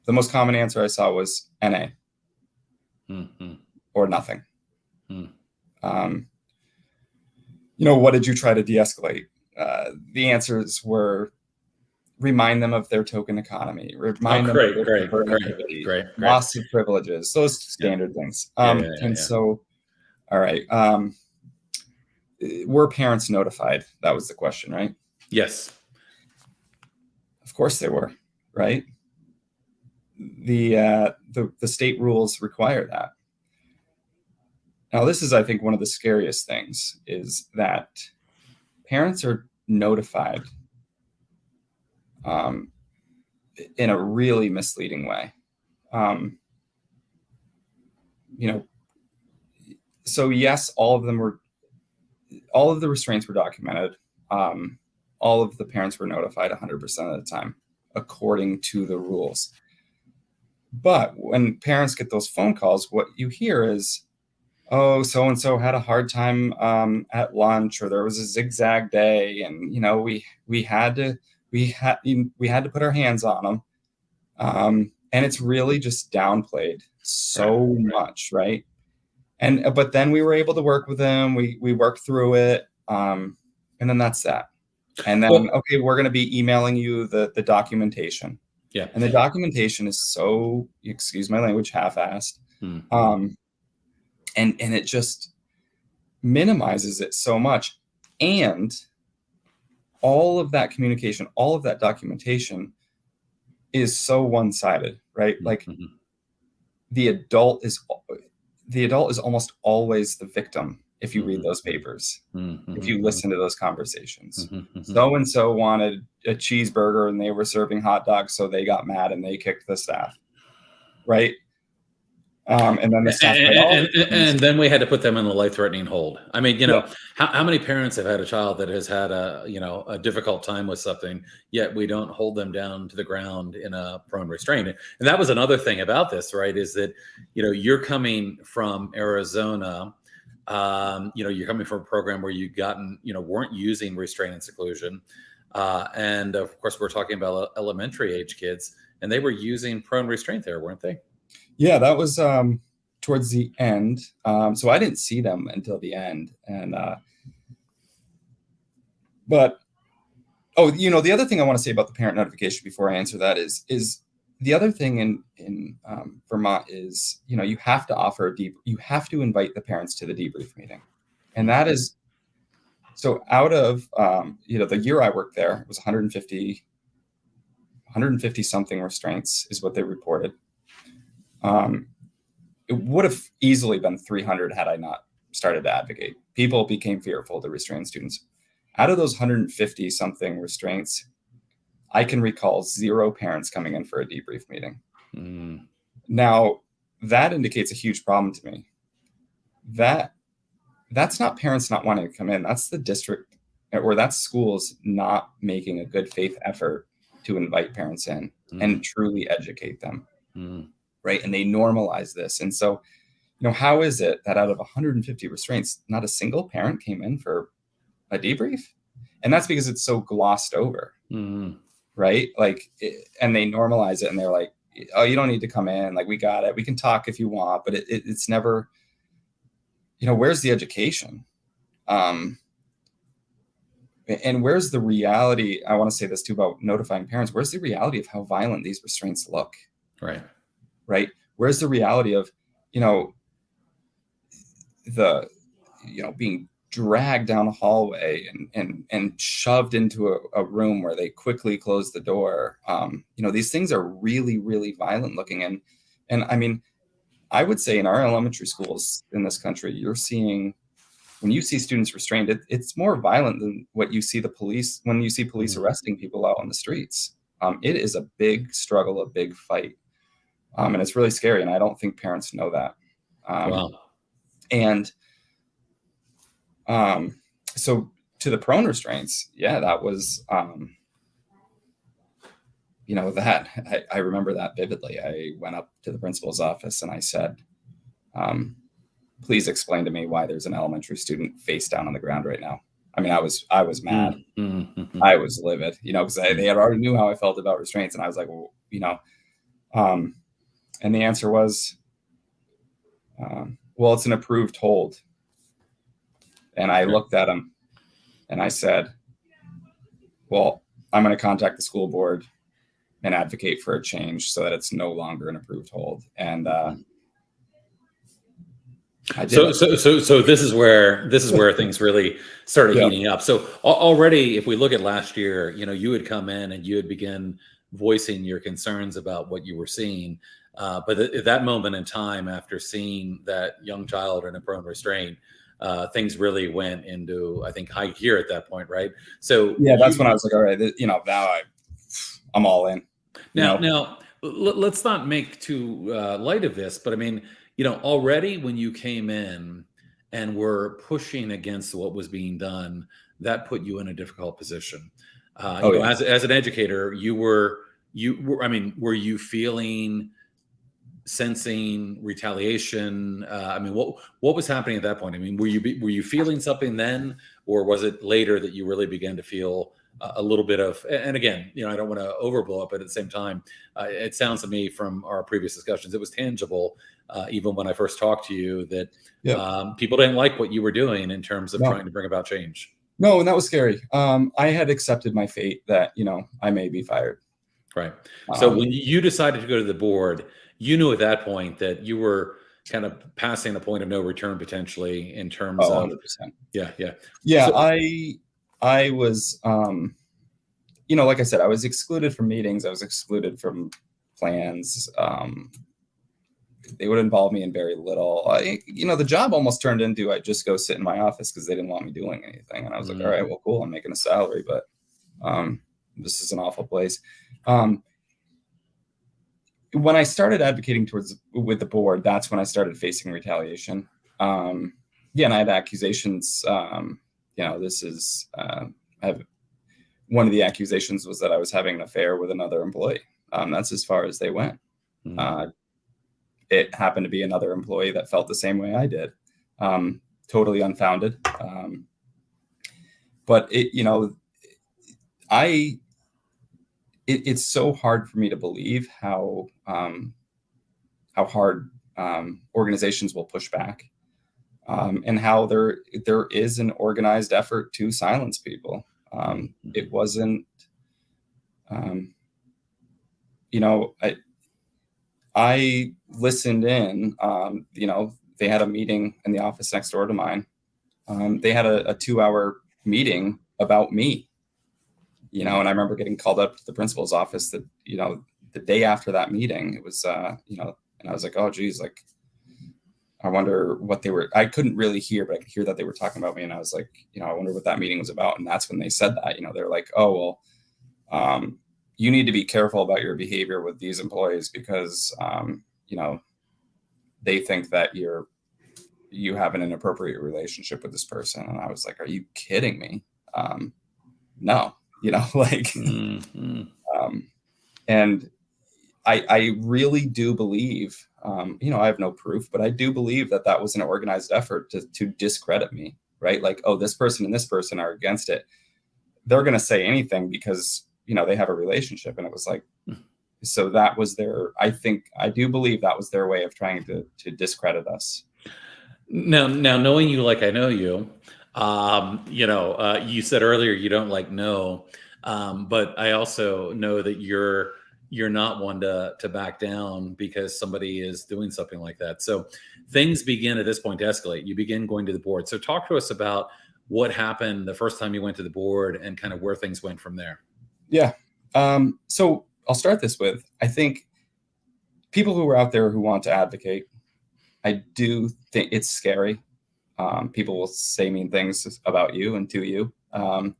The most common answer I saw was NA or nothing. What did you try to de-escalate? The answers were remind them of their token economy, remind them of their great. Loss of privileges, those standard things. So, all right. Were parents notified? That was the question, right? Yes. Of course they were, right? The state rules require that. Now, this is, I think, one of the scariest things is that parents are notified in a really misleading way. So yes, all of the restraints were documented. All of the parents were notified 100% of the time, according to the rules. But when parents get those phone calls, what you hear is, oh, so-and-so had a hard time at lunch, or there was a zigzag day, and we had to put our hands on them. And it's really just downplayed so much, right? But then we were able to work with them. We worked through it, and then that's that. And then okay, we're going to be emailing you the documentation. Yeah. And the documentation is so, excuse my language, half-assed. and it just minimizes it so much. And all of that communication, all of that documentation is so one-sided, right? Like the adult is almost always the victim if you read those papers, if you listen to those conversations. So-and-so wanted a cheeseburger and they were serving hot dogs, so they got mad and they kicked the staff, right? And then the staff and then we had to put them in the life-threatening hold. I mean, how many parents have had a child that has had a difficult time with something, yet we don't hold them down to the ground in a prone restraint? And that was another thing about this, right? Is that, you're coming from Arizona, you're coming from a program where you've weren't using restraint and seclusion. And of course, we're talking about elementary age kids, and they were using prone restraint there, weren't they? Yeah, that was towards the end. So I didn't see them until the end. And the other thing I want to say about the parent notification before I answer that is the other thing in Vermont is, you have to you have to invite the parents to the debrief meeting. And that is, so out of, the year I worked there, it was 150 something restraints is what they reported. It would have easily been 300 had I not started to advocate. People became fearful to restrain students. Out of those 150 something restraints, I can recall 0 parents coming in for a debrief meeting. Now, that indicates a huge problem to me. That's not parents not wanting to come in. That's the district, or that's schools not making a good faith effort to invite parents in and truly educate them. Right. And they normalize this. And so, how is it that out of 150 restraints, not a single parent came in for a debrief? And that's because it's so glossed over. Right. Like, and they normalize it and they're like, oh, you don't need to come in. Like, we got it. We can talk if you want, but it's never, where's the education? And where's the reality? I want to say this too about notifying parents. Where's the reality of how violent these restraints look? Right. Where's the reality of, being dragged down a hallway and shoved into a room where they quickly close the door? These things are really, really violent looking. And I mean, I would say in our elementary schools in this country, when you see students restrained, it's more violent than what you see when you see police arresting people out on the streets. It is a big struggle, a big fight. And it's really scary. And I don't think parents know that. Wow. And so to the prone restraints, that was, I remember that vividly. I went up to the principal's office and I said, please explain to me why there's an elementary student face down on the ground right now. I mean, I was mad. I was livid, because they had already knew how I felt about restraints. And I was like, well, and the answer was, well, it's an approved hold. And I looked at him and I said, well, I'm going to contact the school board and advocate for a change so that it's no longer an approved hold. And I did. So this is where things really started heating up. So already, if we look at last year, you had come in and you had begun voicing your concerns about what you were seeing. But at that moment in time, after seeing that young child in a prone restraint, things really went into, I think, high gear at that point, right? So that's when I was like, all right, now I'm all in. Now let's not make too light of this, but I mean, already when you came in and were pushing against what was being done, that put you in a difficult position. As an educator, were you sensing retaliation? What was happening at that point? I mean, were you feeling something then, or was it later that you really began to feel a little bit of? And again, I don't want to overblow it, but at the same time, it sounds to me from our previous discussions, it was tangible, even when I first talked to you, that people didn't like what you were doing in terms of trying to bring about change. No, and that was scary. I had accepted my fate that, I may be fired. Right. So when you decided to go to the board, you knew at that point that you were kind of passing the point of no return potentially in terms Oh, of 100%. yeah. Yeah, So, I was, like I said, I was excluded from meetings. I was excluded from plans. They would involve me in very little. The job almost turned into I just go sit in my office because they didn't want me doing anything. And I was like, all right, well, cool. I'm making a salary, but this is an awful place. When I started advocating with the board, that's when I started facing retaliation. And I had accusations. This is one of the accusations was that I was having an affair with another employee. That's as far as they went. It happened to be another employee that felt the same way I did. Totally unfounded. But it's so hard for me to believe how hard organizations will push back, and how there is an organized effort to silence people. It wasn't, I listened in. They had a meeting in the office next door to mine. They had a 2-hour meeting about me. And I remember getting called up to the principal's office that, the day after that meeting. It was, and I was like, oh, geez, like, I wonder what I couldn't really hear, but I could hear that they were talking about me. And I was like, I wonder what that meeting was about. And that's when they said that, they're like, oh, well, you need to be careful about your behavior with these employees because, they think that you have an inappropriate relationship with this person. And I was like, are you kidding me? No, like, and I really do believe, I have no proof, but I do believe that was an organized effort to discredit me, right? Like, oh, this person and this person are against it. They're going to say anything because, they have a relationship. And it was like, so that was I do believe that was their way of trying to discredit us. Now knowing you like I know you, you said earlier you don't like no, but I also know that you're not one to back down because somebody is doing something like that. So things begin at this point to escalate. You begin going to the board. So talk to us about what happened the first time you went to the board and kind of where things went from there. Yeah. So I'll start this with, I think people who are out there who want to advocate, I do think it's scary. People will say mean things about you and to you. And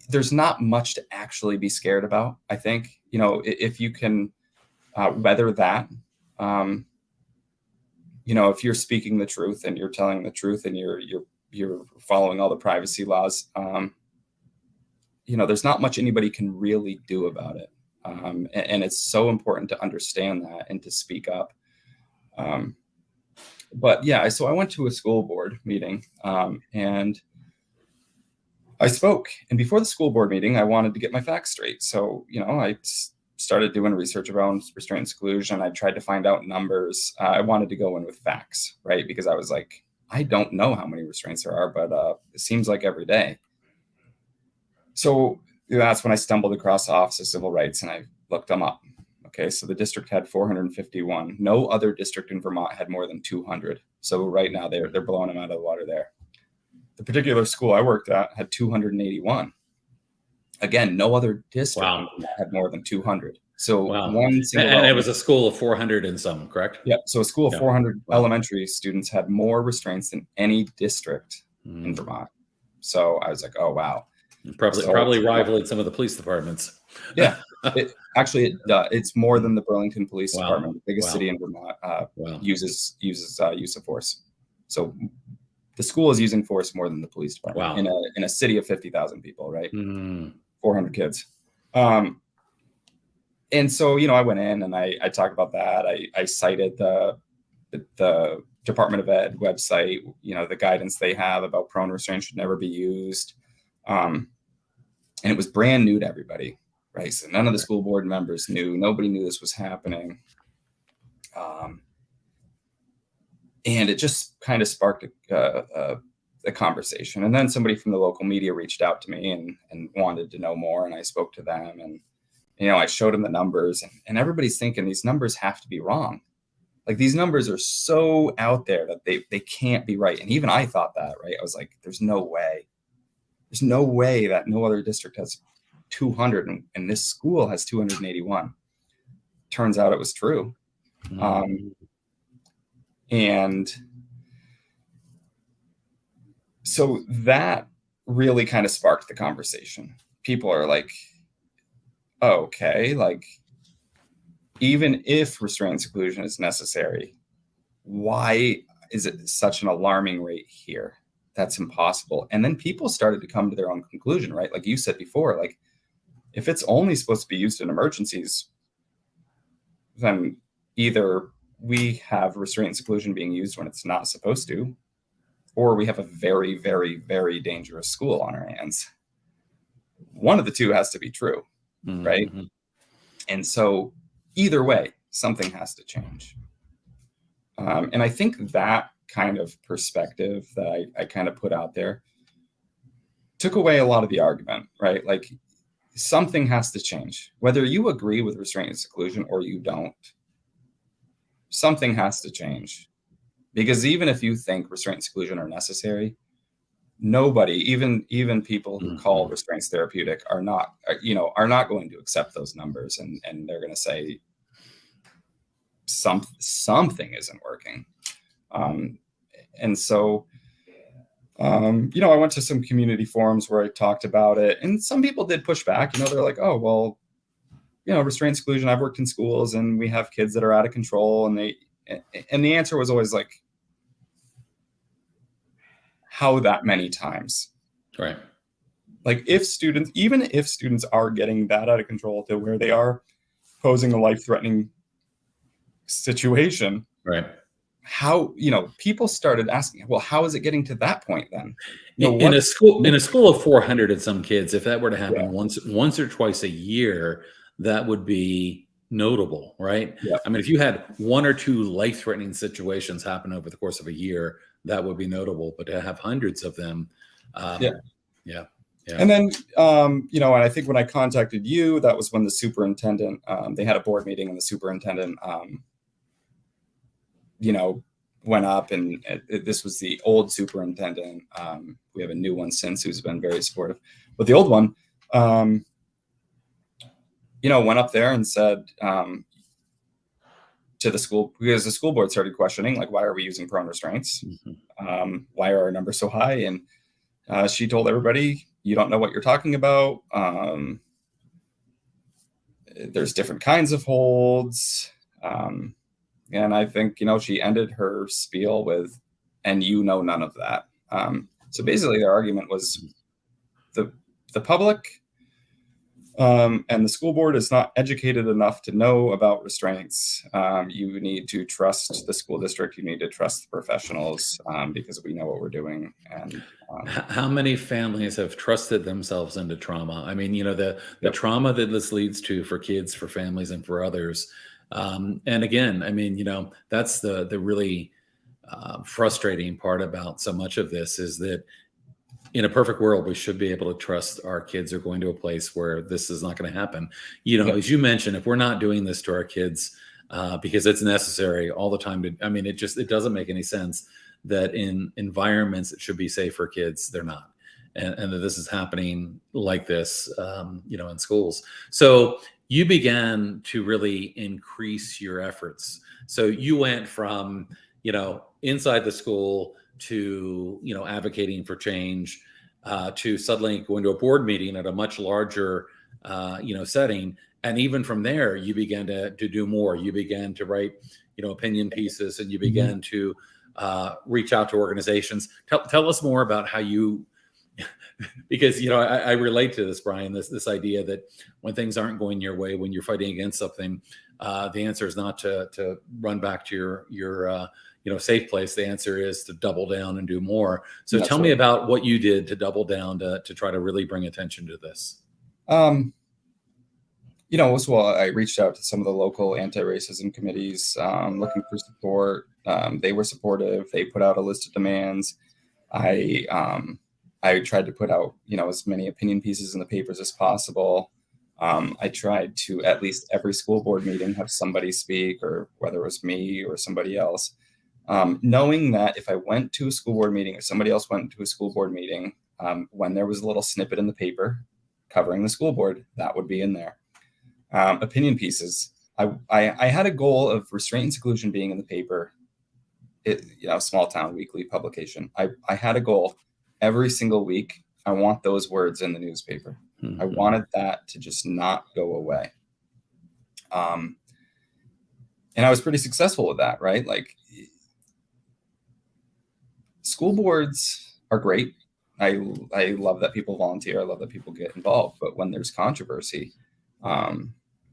there's not much to actually be scared about. I think, if you can weather that, if you're speaking the truth and you're telling the truth and you're following all the privacy laws, there's not much anybody can really do about it. And it's so important to understand that and to speak up. But yeah, so I went to a school board meeting, and I spoke. And before the school board meeting, I wanted to get my facts straight. So, I started doing research around restraint and seclusion. I tried to find out numbers. I wanted to go in with facts, right? Because I was like, I don't know how many restraints there are, but it seems like every day. So that's when I stumbled across the Office of Civil Rights and I looked them up. Okay, so the district had 451. No other district in Vermont had more than 200. So right now they're blowing them out of the water there. The particular school I worked at had 281. Again, no other district had more than 200. So one single and it was a school of 400 and some, correct? Yeah. So a school of 400 elementary students had more restraints than any district in Vermont. So I was like, oh, wow. Probably rivaling some of the police departments. Yeah. It's more than the Burlington Police Department, the biggest city in Vermont, uses use of force. So the school is using force more than the police department in a city of 50,000 people, right? 400 kids. And so, I went in and I talked about that. I cited the Department of Ed website, the guidance they have about prone restraint should never be used. And it was brand new to everybody, right? So none of the school board members knew. Nobody knew this was happening. And it just kind of sparked a conversation. And then somebody from the local media reached out to me and wanted to know more. And I spoke to them. And I showed them the numbers, and everybody's thinking these numbers have to be wrong. Like, these numbers are so out there that they can't be right. And even I thought that, right? I was like, there's no way. There's no way that no other district has 200 and this school has 281. Turns out it was true. And so that really kind of sparked the conversation. People are like, oh, okay, like, even if restraint and seclusion is necessary, why is it such an alarming rate here? That's impossible. And then people started to come to their own conclusion, right? Like you said before, like, if it's only supposed to be used in emergencies, then either we have restraint and seclusion being used when it's not supposed to, or we have a very, very, very dangerous school on our hands. One of the two has to be true, right? And so either way, something has to change. And I think that kind of perspective that I kind of put out there took away a lot of the argument, right? Like, something has to change. Whether you agree with restraint and seclusion or you don't, something has to change. Because even if you think restraint and seclusion are necessary, nobody, even people who call restraints therapeutic, are not going to accept those numbers, and they're going to say something isn't working. And so, I went to some community forums where I talked about it, and some people did push back. They're like, oh, well, restraint and seclusion, I've worked in schools and we have kids that are out of control. And the answer was always like, how that many times? Right. Like, even if students are getting that out of control to where they are posing a life-threatening situation, right? How, people started asking, well, how is it getting to that point then? In a school of 400 and some kids, if that were to happen once or twice a year, that would be notable, right? Yeah. I mean, if you had one or two life-threatening situations happen over the course of a year, that would be notable. But to have hundreds of them, yeah. And then, and I think when I contacted you, that was when the superintendent, they had a board meeting, and the superintendent, went up, and this was the old superintendent. We have a new one since, who's been very supportive, but the old one, went up there and said, to the school, because the school board started questioning, like, why are we using prone restraints? Why are our numbers so high? And she told everybody, you don't know what you're talking about. There's different kinds of holds. And I think, she ended her spiel with, and none of that. So basically their argument was the public and the school board is not educated enough to know about restraints. You need to trust the school district. You need to trust the professionals, because we know what we're doing. And how many families have trusted themselves into trauma? I mean, the trauma that this leads to for kids, for families, and for others. And again, I mean, that's the really frustrating part about so much of this, is that in a perfect world, we should be able to trust our kids are going to a place where this is not going to happen. As you mentioned, if we're not doing this to our kids because it's necessary all the time, it doesn't make any sense that in environments that should be safe for kids, they're not. And that this is happening like this, in schools. So you began to really increase your efforts. So you went from, inside the school to, advocating for change, to suddenly going to a board meeting at a much larger, setting. And even from there, you began to do more. You began to write, opinion pieces, and you began to reach out to organizations. Tell us more about how you, because, I relate to this, Brian, this idea that when things aren't going your way, when you're fighting against something, the answer is not to run back to your safe place. The answer is to double down and do more. So tell me about what you did to double down to try to really bring attention to this. I reached out to some of the local anti-racism committees, looking for support. They were supportive. They put out a list of demands. I tried to put out, as many opinion pieces in the papers as possible. I tried to, at least every school board meeting, have somebody speak, or whether it was me or somebody else, knowing that if I went to a school board meeting or somebody else went to a school board meeting, when there was a little snippet in the paper covering the school board, that would be in there. Opinion pieces. I had a goal of Restraint and Seclusion being in the paper, small town weekly publication. I had a goal every single week. I want those words in the newspaper. Mm-hmm. I wanted that to just not go away. And I was pretty successful with that, right? Like, school boards are great. I love that people volunteer. I love that people get involved. But when there's controversy,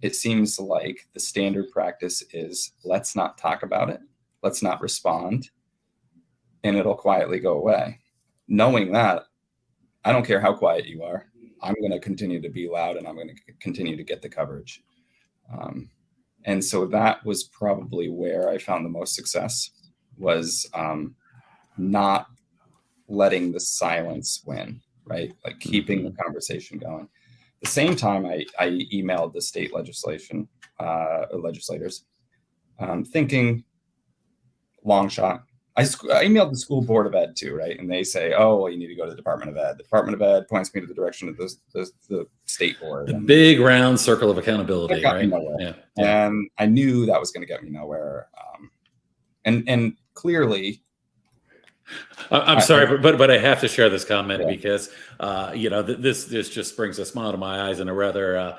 it seems like the standard practice is, let's not talk about it. Let's not respond, and it'll quietly go away. Knowing that, I don't care how quiet you are, I'm going to continue to be loud, and I'm going to continue to get the coverage. And so that was probably where I found the most success, was not letting the silence win, right? Like keeping the conversation going. At the same time, I emailed the state legislators, thinking, long shot. I emailed the school board of ed too, right? And they say, oh, well, you need to go to the Department of Ed. The Department of Ed points me to the direction of the state board. The big round circle of accountability, right? Yeah. And I knew that was going to get me nowhere. And clearly, I'm sorry, but I have to share this comment because this just brings a smile to my eyes, and a rather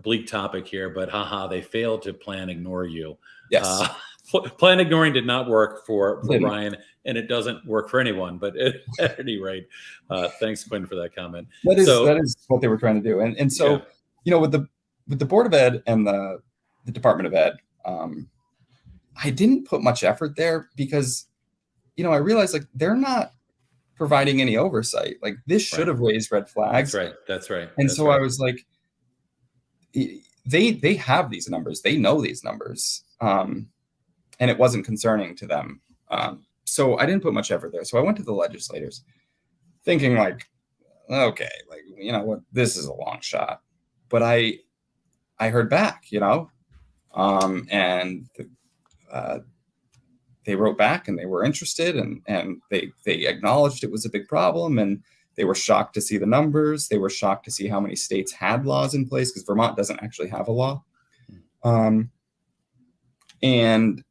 bleak topic here. But they failed to plan ignore you. Yes. Plan ignoring did not work for Brian, and it doesn't work for anyone. But at any rate, thanks, Quinn, for that comment. That is what they were trying to do. And so, with the Board of Ed and the Department of Ed, I didn't put much effort there because, I realized, like, they're not providing any oversight. Like, this should have raised red flags. That's right. And so I was like, they have these numbers. They know these numbers. And it wasn't concerning to them. So I didn't put much effort there. So I went to the legislators thinking, like, okay, like, what, this is a long shot. But I heard back, and they wrote back, and they were interested, and they acknowledged it was a big problem, and they were shocked to see the numbers. They were shocked to see how many states had laws in place, because Vermont doesn't actually have a law. And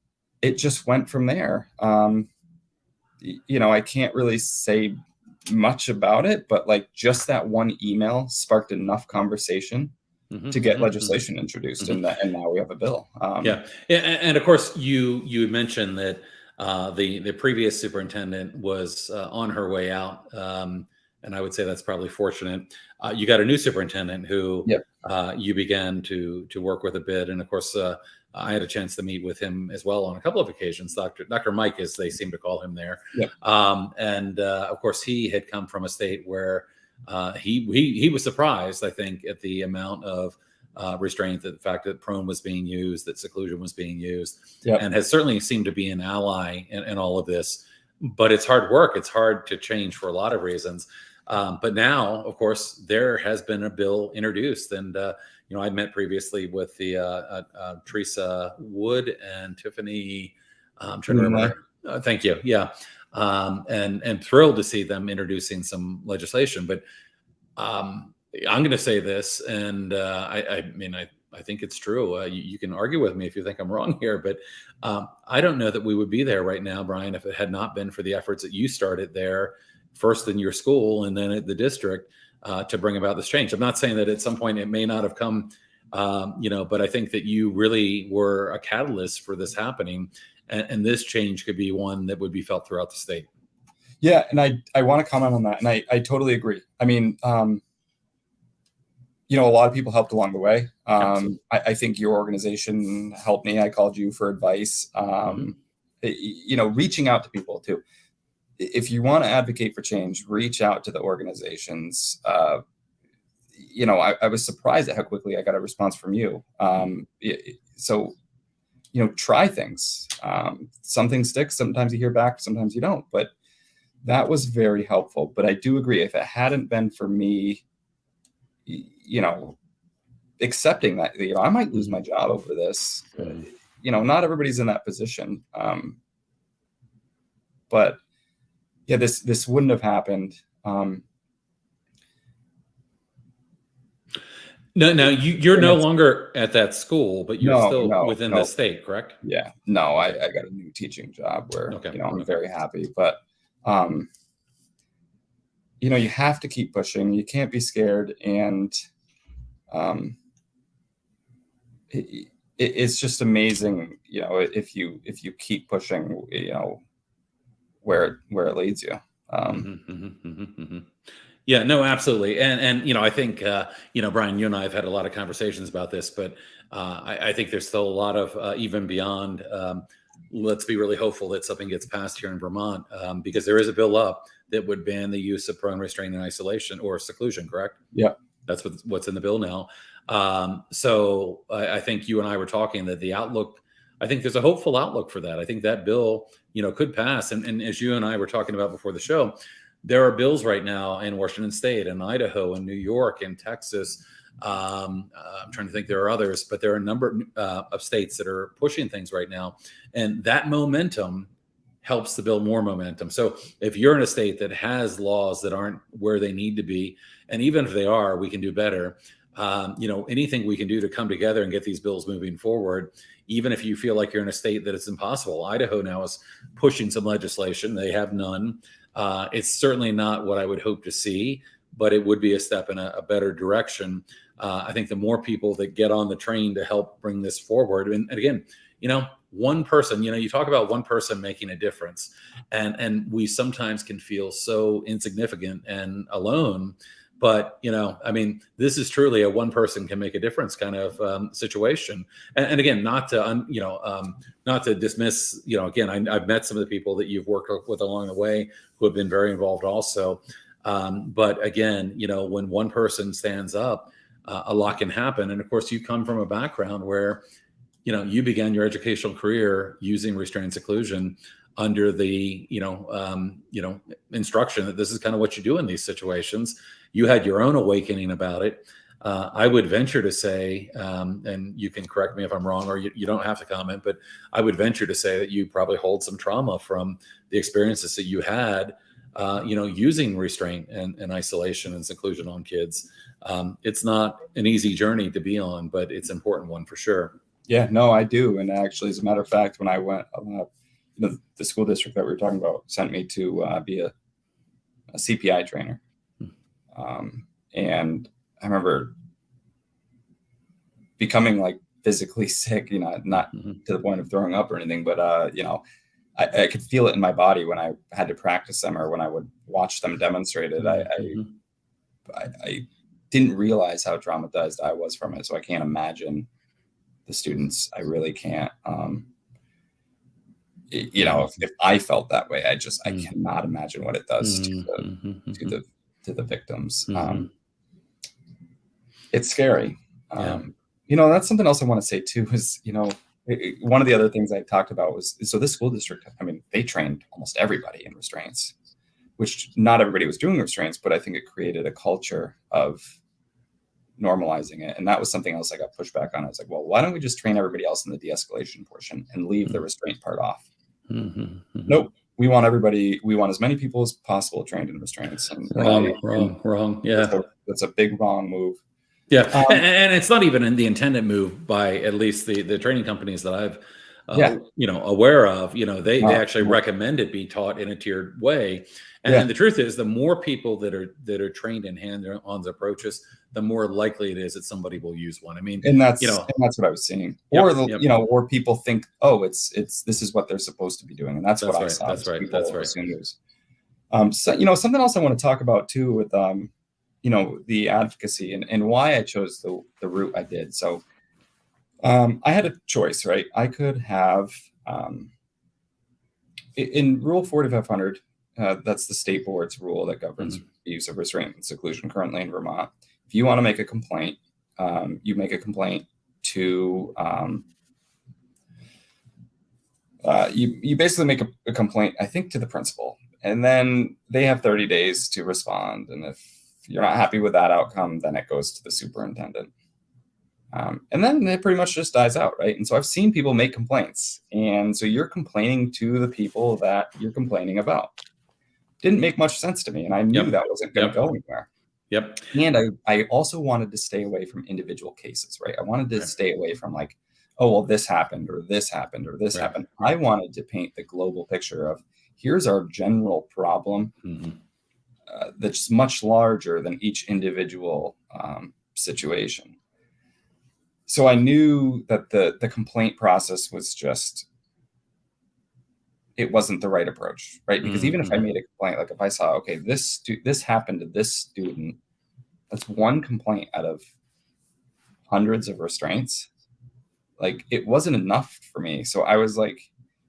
it just went from there. I can't really say much about it, but like, just that one email sparked enough conversation to get legislation introduced, and now we have a bill. And of course, you mentioned that the previous superintendent was on her way out, and I would say that's probably fortunate. You got a new superintendent who you began to work with a bit, and of course, I had a chance to meet with him as well on a couple of occasions. Dr. Mike, as they seem to call him there, and of course, he had come from a state where he was surprised, I think, at the amount of restraint, the fact that prone was being used, that seclusion was being used, and has certainly seemed to be an ally in all of this. But it's hard work. It's hard to change for a lot of reasons. But now, of course, there has been a bill introduced, and I'd met previously with the Teresa Wood and Tiffany. I'm trying to remember. Thank you. Yeah. And thrilled to see them introducing some legislation. But I'm going to say this, and I think it's true. You can argue with me if you think I'm wrong here, but I don't know that we would be there right now, Brian, if it had not been for the efforts that you started there, first in your school and then at the district, to bring about this change. I'm not saying that at some point it may not have come, but I think that you really were a catalyst for this happening. And this change could be one that would be felt throughout the state. Yeah, and I want to comment on that, and I totally agree. I mean, a lot of people helped along the way. I think your organization helped me. I called you for advice. Reaching out to people too. If you want to advocate for change, reach out to the organizations. I was surprised at how quickly I got a response from you. Try things. Some things stick. Sometimes you hear back, sometimes you don't. But that was very helpful. But I do agree, if it hadn't been for me, accepting that, I might lose my job over this. Not everybody's in that position. But yeah, this wouldn't have happened. No, you're no longer at that school, but you're still within the state, correct? Yeah, no, I got a new teaching job where, I'm very happy, but, you have to keep pushing. You can't be scared. And, it's just amazing, if you keep pushing, where it leads you. Yeah, no, absolutely. And I think, Brian, you and I have had a lot of conversations about this, but I think there's still a lot of, even beyond, let's be really hopeful that something gets passed here in Vermont, because there is a bill up that would ban the use of prone, restraint, and isolation or seclusion, correct? Yeah. That's what's in the bill now. So I think you and I were talking that the outlook, I think there's a hopeful outlook for that. I think that bill, could pass. And as you and I were talking about before the show, there are bills right now in Washington State and Idaho and New York and Texas. I'm trying to think, there are others, but there are a number of states that are pushing things right now. And that momentum helps to build more momentum. So if you're in a state that has laws that aren't where they need to be, and even if they are, we can do better. Anything we can do to come together and get these bills moving forward, even if you feel like you're in a state that it's impossible. Idaho now is pushing some legislation. They have none. It's certainly not what I would hope to see, but it would be a step in a better direction. I think the more people that get on the train to help bring this forward, and again, one person, you talk about one person making a difference, and we sometimes can feel so insignificant and alone. But, this is truly a one person can make a difference kind of situation. And again, not to dismiss, again, I've met some of the people that you've worked with along the way who have been very involved also. But again, when one person stands up, a lot can happen. And of course, you come from a background where, you began your educational career using restraint and seclusion under the, instruction that this is kind of what you do in these situations. You had your own awakening about it. I would venture to say, and you can correct me if I'm wrong, or you don't have to comment, but I would venture to say that you probably hold some trauma from the experiences that you had, using restraint and isolation and seclusion on kids. It's not an easy journey to be on, but it's an important one for sure. Yeah, no, I do. And actually, as a matter of fact, when I went, the school district that we were talking about sent me to be a CPI trainer. And I remember becoming like physically sick, not to the point of throwing up or anything, but, I could feel it in my body when I had to practice them or when I would watch them demonstrated. I didn't realize how traumatized I was from it. So I can't imagine the students. I really can't. If I felt that way, I cannot imagine what it does to the victims. It's scary. That's something else I want to say too, is, one of the other things I talked about was, so this school district, they trained almost everybody in restraints, which not everybody was doing restraints, but I think it created a culture of normalizing it. And that was something else I got pushed back on. I was like, well, why don't we just train everybody else in the de-escalation portion and leave the restraint part off? Nope. We want as many people as possible trained in restraints. And wrong. Yeah. That's a big wrong move. Yeah. And it's not even in the intended move by at least the training companies that I've, aware of, they actually recommend it be taught in a tiered way. And the truth is, the more people that are trained in hands-on approaches, the more likely it is that somebody will use one. And that's what I was seeing. Or people think, oh, it's this is what they're supposed to be doing, and that's what I saw. That's right. So something else I want to talk about too with the advocacy and why I chose the route I did. So I had a choice, right? I could have in Rule 4500. That's the state board's rule that governs the use of restraint and seclusion currently in Vermont. If you want to make a complaint, you make a complaint to you basically make a complaint, I think, to the principal, and then they have 30 days to respond. And if you're not happy with that outcome, then it goes to the superintendent. And then it pretty much just dies out, right? And so I've seen people make complaints. And so you're complaining to the people that you're complaining about. Didn't make much sense to me. And I knew that wasn't going to go anywhere. Yep. And I also wanted to stay away from individual cases, right? I wanted to stay away from like, oh, well, this happened or this happened or this happened. I wanted to paint the global picture of here's our general problem that's much larger than each individual situation. So I knew that the complaint process was just, it wasn't the right approach, right? Because even if I made a complaint, like if I saw, okay, this happened to this student, that's one complaint out of hundreds of restraints. Like it wasn't enough for me. So I was like,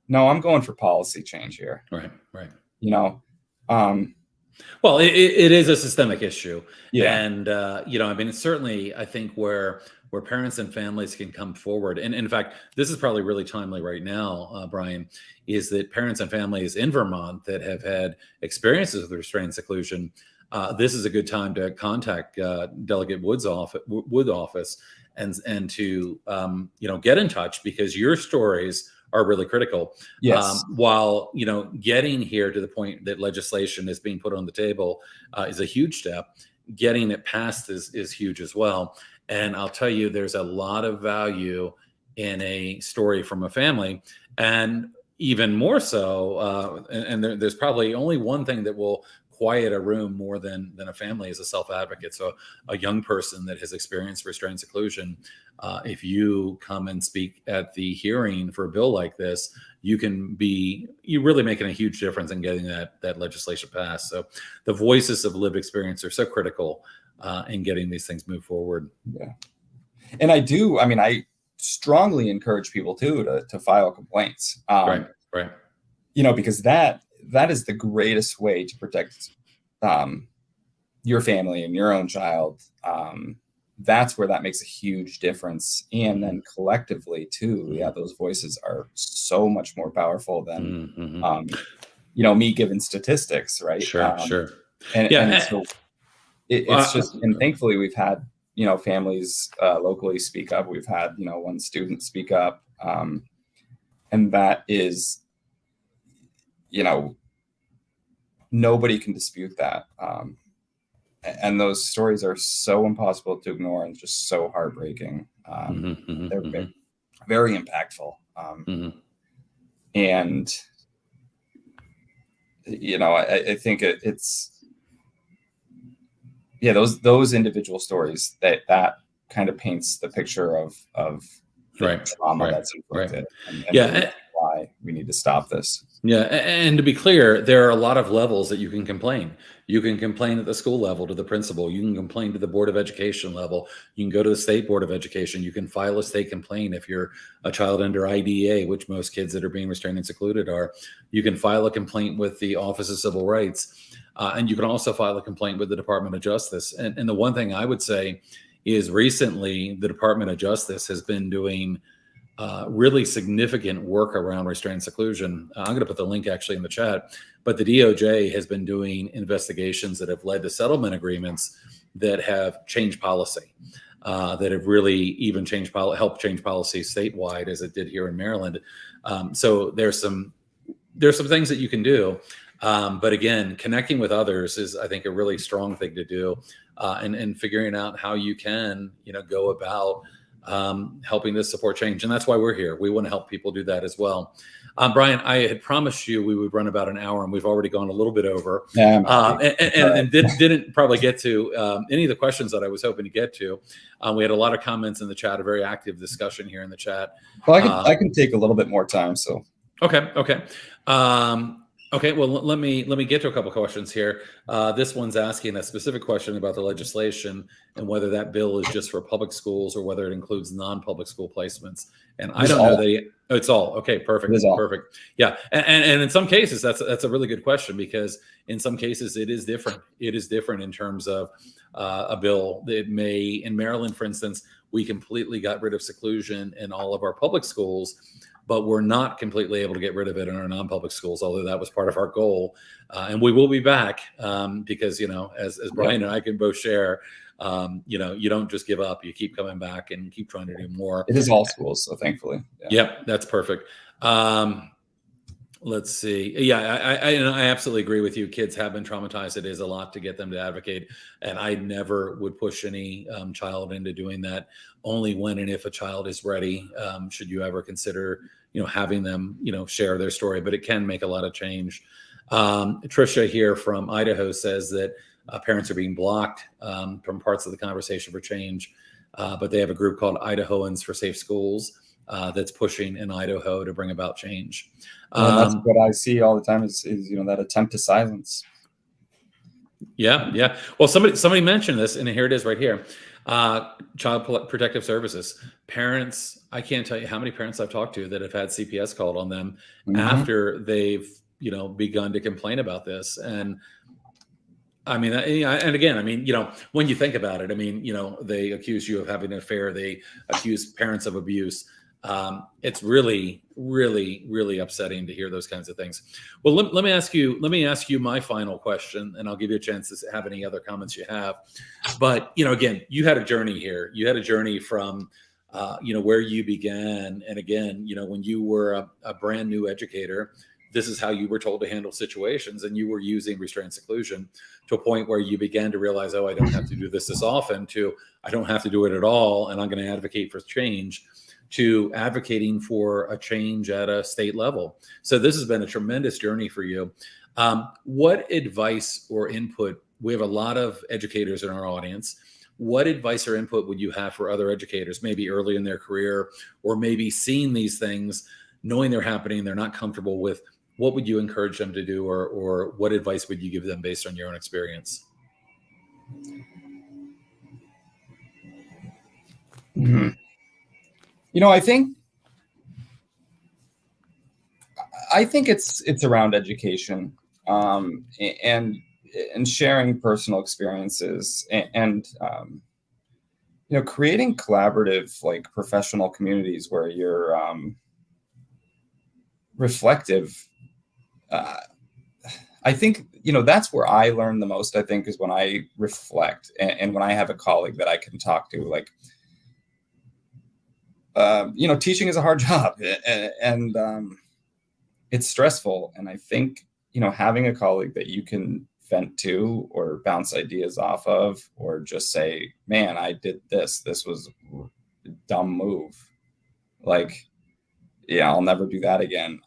no, I'm going for policy change here. Right. You know, well, it is a systemic issue. Yeah. And, you know, I mean, it's certainly, I think where parents and families can come forward. And in fact, this is probably really timely right now, Brian, is that parents and families in Vermont that have had experiences with restraint seclusion, this is a good time to contact Delegate Wood's office and to, you know, get in touch, because your stories are really critical. Yes. While, you know, getting here to the point that legislation is being put on the table is a huge step. Getting it passed is huge as well. And I'll tell you, there's a lot of value in a story from a family, and even more so. And there's probably only one thing that will quiet a room more than a family is a self-advocate. So a young person that has experienced restraint seclusion, if you come and speak at the hearing for a bill like this, you're really making a huge difference in getting that legislation passed. So the voices of lived experience are so critical in getting these things moved forward. Yeah. And I strongly encourage people too to file complaints. Right. You know, because that is the greatest way to protect your family and your own child. That's where that makes a huge difference. And then collectively too, those voices are so much more powerful than, you know, me giving statistics, right? Sure. And so it's just, and thankfully we've had, you know, families locally speak up. We've had, you know, one student speak up. And that is, you know, nobody can dispute that. And those stories are so impossible to ignore and just so heartbreaking. They're very impactful. And, you know, I think it's, those individual stories that kind of paints the picture of the trauma that's inflicted. And why we need to stop this. Yeah. And to be clear, there are a lot of levels that you can complain. You can complain at the school level to the principal. You can complain to the Board of Education level. You can go to the State Board of Education. You can file a state complaint if you're a child under IDEA, which most kids that are being restrained and secluded are. You can file a complaint with the Office of Civil Rights. And you can also file a complaint with the Department of Justice. And the one thing I would say is recently the Department of Justice has been doing really significant work around restraint seclusion. I'm going to put the link actually in the chat, but the DOJ has been doing investigations that have led to settlement agreements that have changed policy, that have really even helped change policy statewide, as it did here in Maryland. So there's some things that you can do. But again, connecting with others is, I think, a really strong thing to do, and figuring out how you can, you know, go about helping to support change. And that's why we're here. We want to help people do that as well. Brian, I had promised you we would run about an hour, and we've already gone a little bit over. And didn't probably get to any of the questions that I was hoping to get to. We had a lot of comments in the chat, a very active discussion here in the chat. Well, I can take a little bit more time. So okay. Okay, well, let me get to a couple of questions here. This one's asking a specific question about the legislation and whether that bill is just for public schools or whether it includes non-public school placements. And I don't know it's all. Okay, perfect. Perfect. Yeah, and in some cases, that's a really good question, because in some cases it is different. It is different in terms of a bill that may, in Maryland, for instance, we completely got rid of seclusion in all of our public schools, but we're not completely able to get rid of it in our non-public schools, although that was part of our goal. And we will be back because, you know, as Brian and I can both share, You don't just give up. You keep coming back and keep trying to do more. It is all schools, so thankfully. Yeah. Yep, that's perfect. Let's see. Yeah, I absolutely agree with you. Kids have been traumatized. It is a lot to get them to advocate. And I never would push any child into doing that. Only when and if a child is ready, should you ever consider, having them, share their story. But it can make a lot of change. Trisha here from Idaho says that parents are being blocked from parts of the conversation for change. But they have a group called Idahoans for Safe Schools that's pushing in Idaho to bring about change. Well, that's what I see all the time is that attempt to silence. Yeah. Well, somebody mentioned this, and here it is right here. Child Protective Services. Parents, I can't tell you how many parents I've talked to that have had CPS called on them after they've, begun to complain about this. And I mean, and again, when you think about it, they accuse you of having an affair. They accuse parents of abuse. It's really, really, really upsetting to hear those kinds of things. Well, let me ask you my final question, and I'll give you a chance to have any other comments you have. But, again, you had a journey here. You had a journey from, where you began. And again, when you were a brand new educator, this is how you were told to handle situations, and you were using restraint seclusion to a point where you began to realize, oh, I don't have to do this often, to I don't have to do it at all, and I'm going to advocate for change, to advocating for a change at a state level. So this has been a tremendous journey for you. What advice or input, we have a lot of educators in our audience, what advice or input would you have for other educators, maybe early in their career, or maybe seeing these things, knowing they're happening, they're not comfortable with? What would you encourage them to do, or what advice would you give them based on your own experience? Mm-hmm. I think it's around education, and sharing personal experiences, and creating collaborative, like, professional communities where you're reflective. I think that's where I learn the most. I think is when I reflect, and when I have a colleague that I can talk to, like. Teaching is a hard job, and it's stressful. And I think, having a colleague that you can vent to or bounce ideas off of, or just say, man, I did this. This was a dumb move. Like, yeah, I'll never do that again.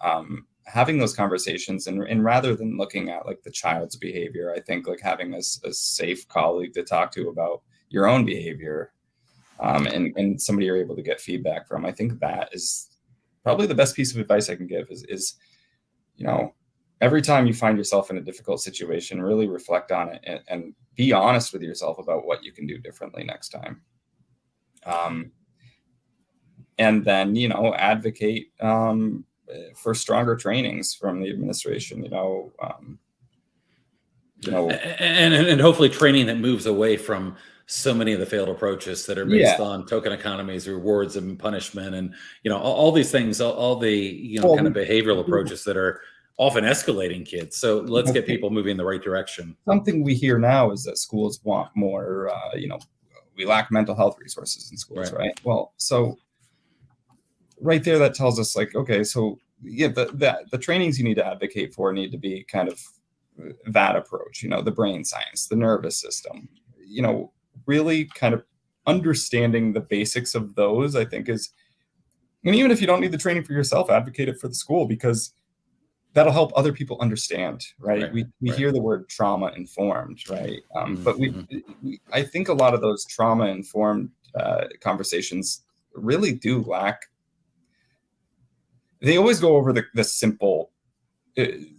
Having those conversations, and rather than looking at, like, the child's behavior, I think, like, having a safe colleague to talk to about your own behavior, and somebody you're able to get feedback from. I think that is probably the best piece of advice I can give is every time you find yourself in a difficult situation, really reflect on it, and be honest with yourself about what you can do differently next time. And then, advocate for stronger trainings from the administration, and hopefully training that moves away from so many of the failed approaches that are based on token economies, rewards, and punishment, and all these things, all the kind of behavioral approaches that are often escalating kids. So let's get people moving in the right direction. Something we hear now is that schools want more. We lack mental health resources in schools, right? Well, so right there, that tells us, like, okay, so yeah, the trainings you need to advocate for need to be kind of that approach. The brain science, the nervous system. Really kind of understanding the basics of those, I think, is, and even if you don't need the training for yourself, advocate it for the school, because that'll help other people understand, right? We hear the word trauma informed, right? But I think a lot of those trauma informed conversations really do lack. They always go over the simple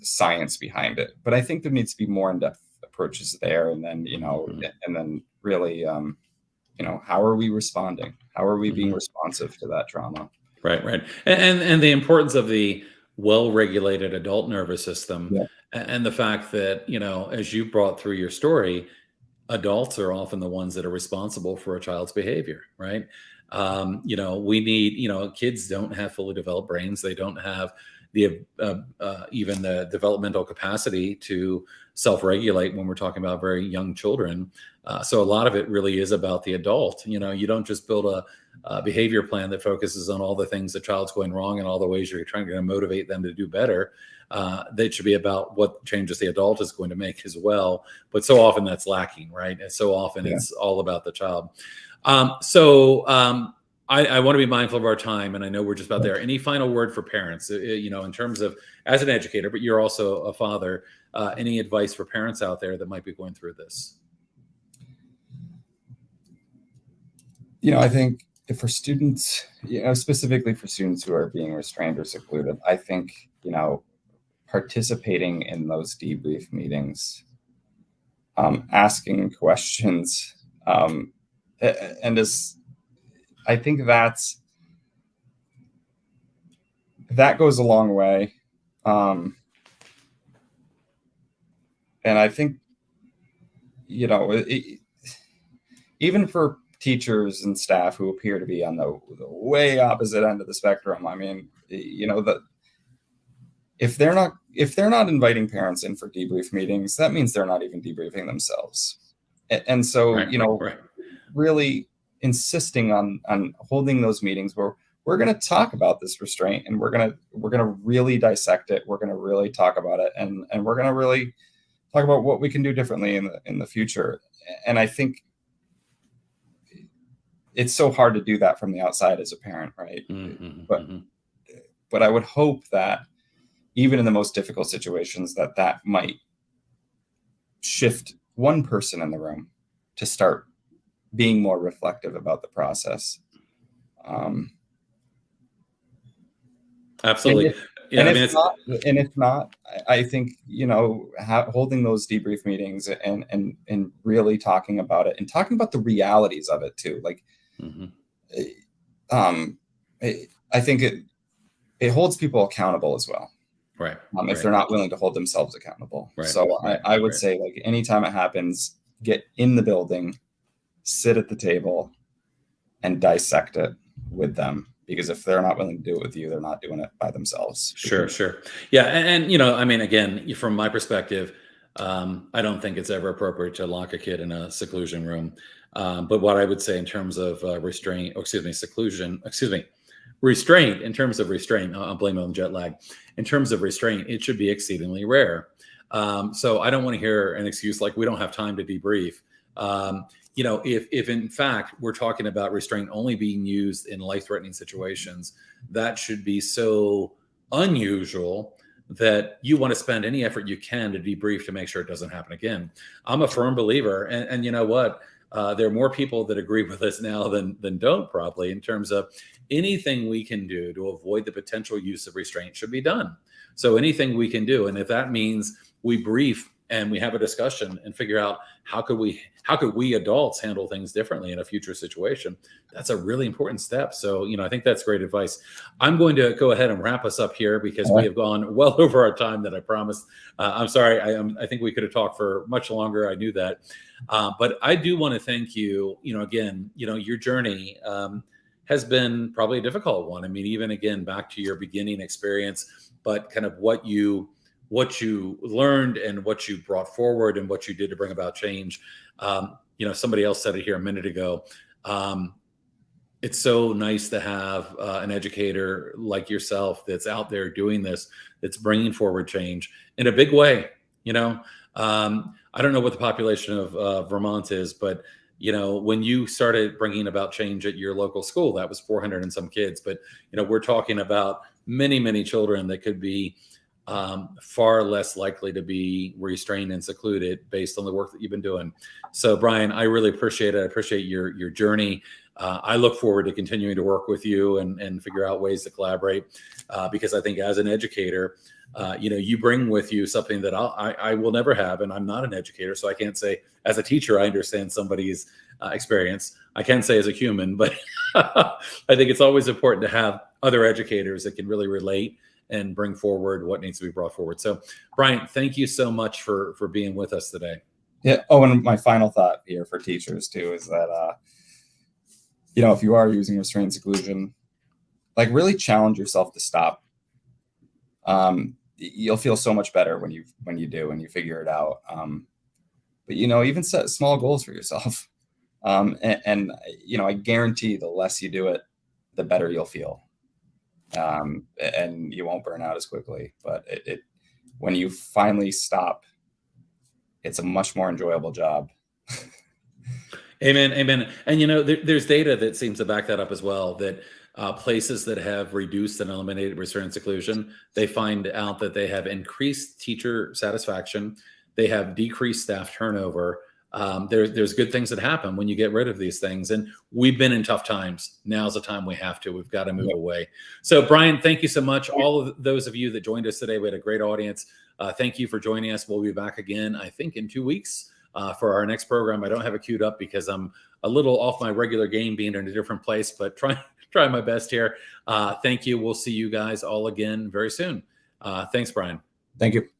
science behind it, but I think there needs to be more in-depth approaches there, and then and then really how are we responding? How are we being responsive to that trauma? Right. And the importance of the well-regulated adult nervous system, and the fact that, as you brought through your story, adults are often the ones that are responsible for a child's behavior, right? We need, kids don't have fully developed brains. They don't have even the developmental capacity to self-regulate when we're talking about very young children. So a lot of it really is about the adult. You don't just build a behavior plan that focuses on all the things the child's going wrong and all the ways you're trying to motivate them to do better. That should be about what changes the adult is going to make as well. But so often that's lacking, right? And so often it's all about the child. I want to be mindful of our time, and I know we're just about there. Any final word for parents, in terms of, as an educator, but you're also a father, any advice for parents out there that might be going through this? I think for students, specifically for students who are being restrained or secluded, I think, participating in those debrief meetings, asking questions, and I think that goes a long way. And I think, even for teachers and staff who appear to be on the way opposite end of the spectrum, I mean, if they're not inviting parents in for debrief meetings, that means they're not even debriefing themselves. And so, Right. really insisting on holding those meetings where we're going to talk about this restraint, and we're going to really dissect it. We're going to really talk about it, and we're going to really talk about what we can do differently in the future. And I think it's so hard to do that from the outside as a parent, right? But I would hope that even in the most difficult situations, that might shift one person in the room to start being more reflective about the process. Absolutely. And if not, I think, holding those debrief meetings and really talking about it, and talking about the realities of it too. Like, I think it holds people accountable as well. Right. If they're not willing to hold themselves accountable. Right. So I would say, like, anytime it happens, get in the building, sit at the table, and dissect it with them. Because if they're not willing to do it with you, they're not doing it by themselves. Sure. Yeah. And again, from my perspective, I don't think it's ever appropriate to lock a kid in a seclusion room. But what I would say in terms of restraint, in terms of restraint, I'll blame it on jet lag. In terms of restraint, it should be exceedingly rare. So I don't want to hear an excuse like we don't have time to debrief. If in fact we're talking about restraint only being used in life-threatening situations, that should be so unusual that you want to spend any effort you can to debrief to make sure it doesn't happen again. I'm a firm believer, and you know what? There are more people that agree with us now than don't, probably, in terms of anything we can do to avoid the potential use of restraint should be done. So anything we can do, and if that means we brief and we have a discussion and figure out how could we adults handle things differently in a future situation, that's a really important step. So, I think that's great advice. I'm going to go ahead and wrap us up here because we have gone well over our time that I promised. I'm sorry. I think we could have talked for much longer. I knew that. But I do want to thank you, again, your journey has been probably a difficult one. I mean, even again, back to your beginning experience, but kind of what you learned and what you brought forward and what you did to bring about change. Somebody else said it here a minute ago. It's so nice to have an educator like yourself that's out there doing this, that's bringing forward change in a big way. I don't know what the population of Vermont is, but when you started bringing about change at your local school, that was 400 and some kids. But we're talking about many, many children that could be far less likely to be restrained and secluded based on the work that you've been doing. So, Brian, I really appreciate it. I appreciate your journey. I look forward to continuing to work with you and figure out ways to collaborate because I think as an educator, you bring with you something that I will never have, and I'm not an educator, so I can't say as a teacher I understand somebody's experience. I can say as a human, but I think it's always important to have other educators that can really relate and bring forward what needs to be brought forward. So, Brian, thank you so much for being with us today. Yeah. Oh, and my final thought here for teachers too is that if you are using restraint seclusion, like, really challenge yourself to stop. You'll feel so much better when you do and you figure it out. But even set small goals for yourself. And I guarantee the less you do it, the better you'll feel. And you won't burn out as quickly. But when you finally stop, it's a much more enjoyable job. Amen. Amen. And there's data that seems to back that up as well, that places that have reduced and eliminated restraint and seclusion, they find out that they have increased teacher satisfaction, they have decreased staff turnover. There's good things that happen when you get rid of these things. And we've been in tough times. Now's the time we've got to move away. So Brian, thank you so much. All of those of you that joined us today, we had a great audience. Thank you for joining us. We'll be back again, I think, in 2 weeks for our next program. I don't have it queued up because I'm a little off my regular game being in a different place, but try my best here. Thank you. We'll see you guys all again very soon. Thanks, Brian. Thank you.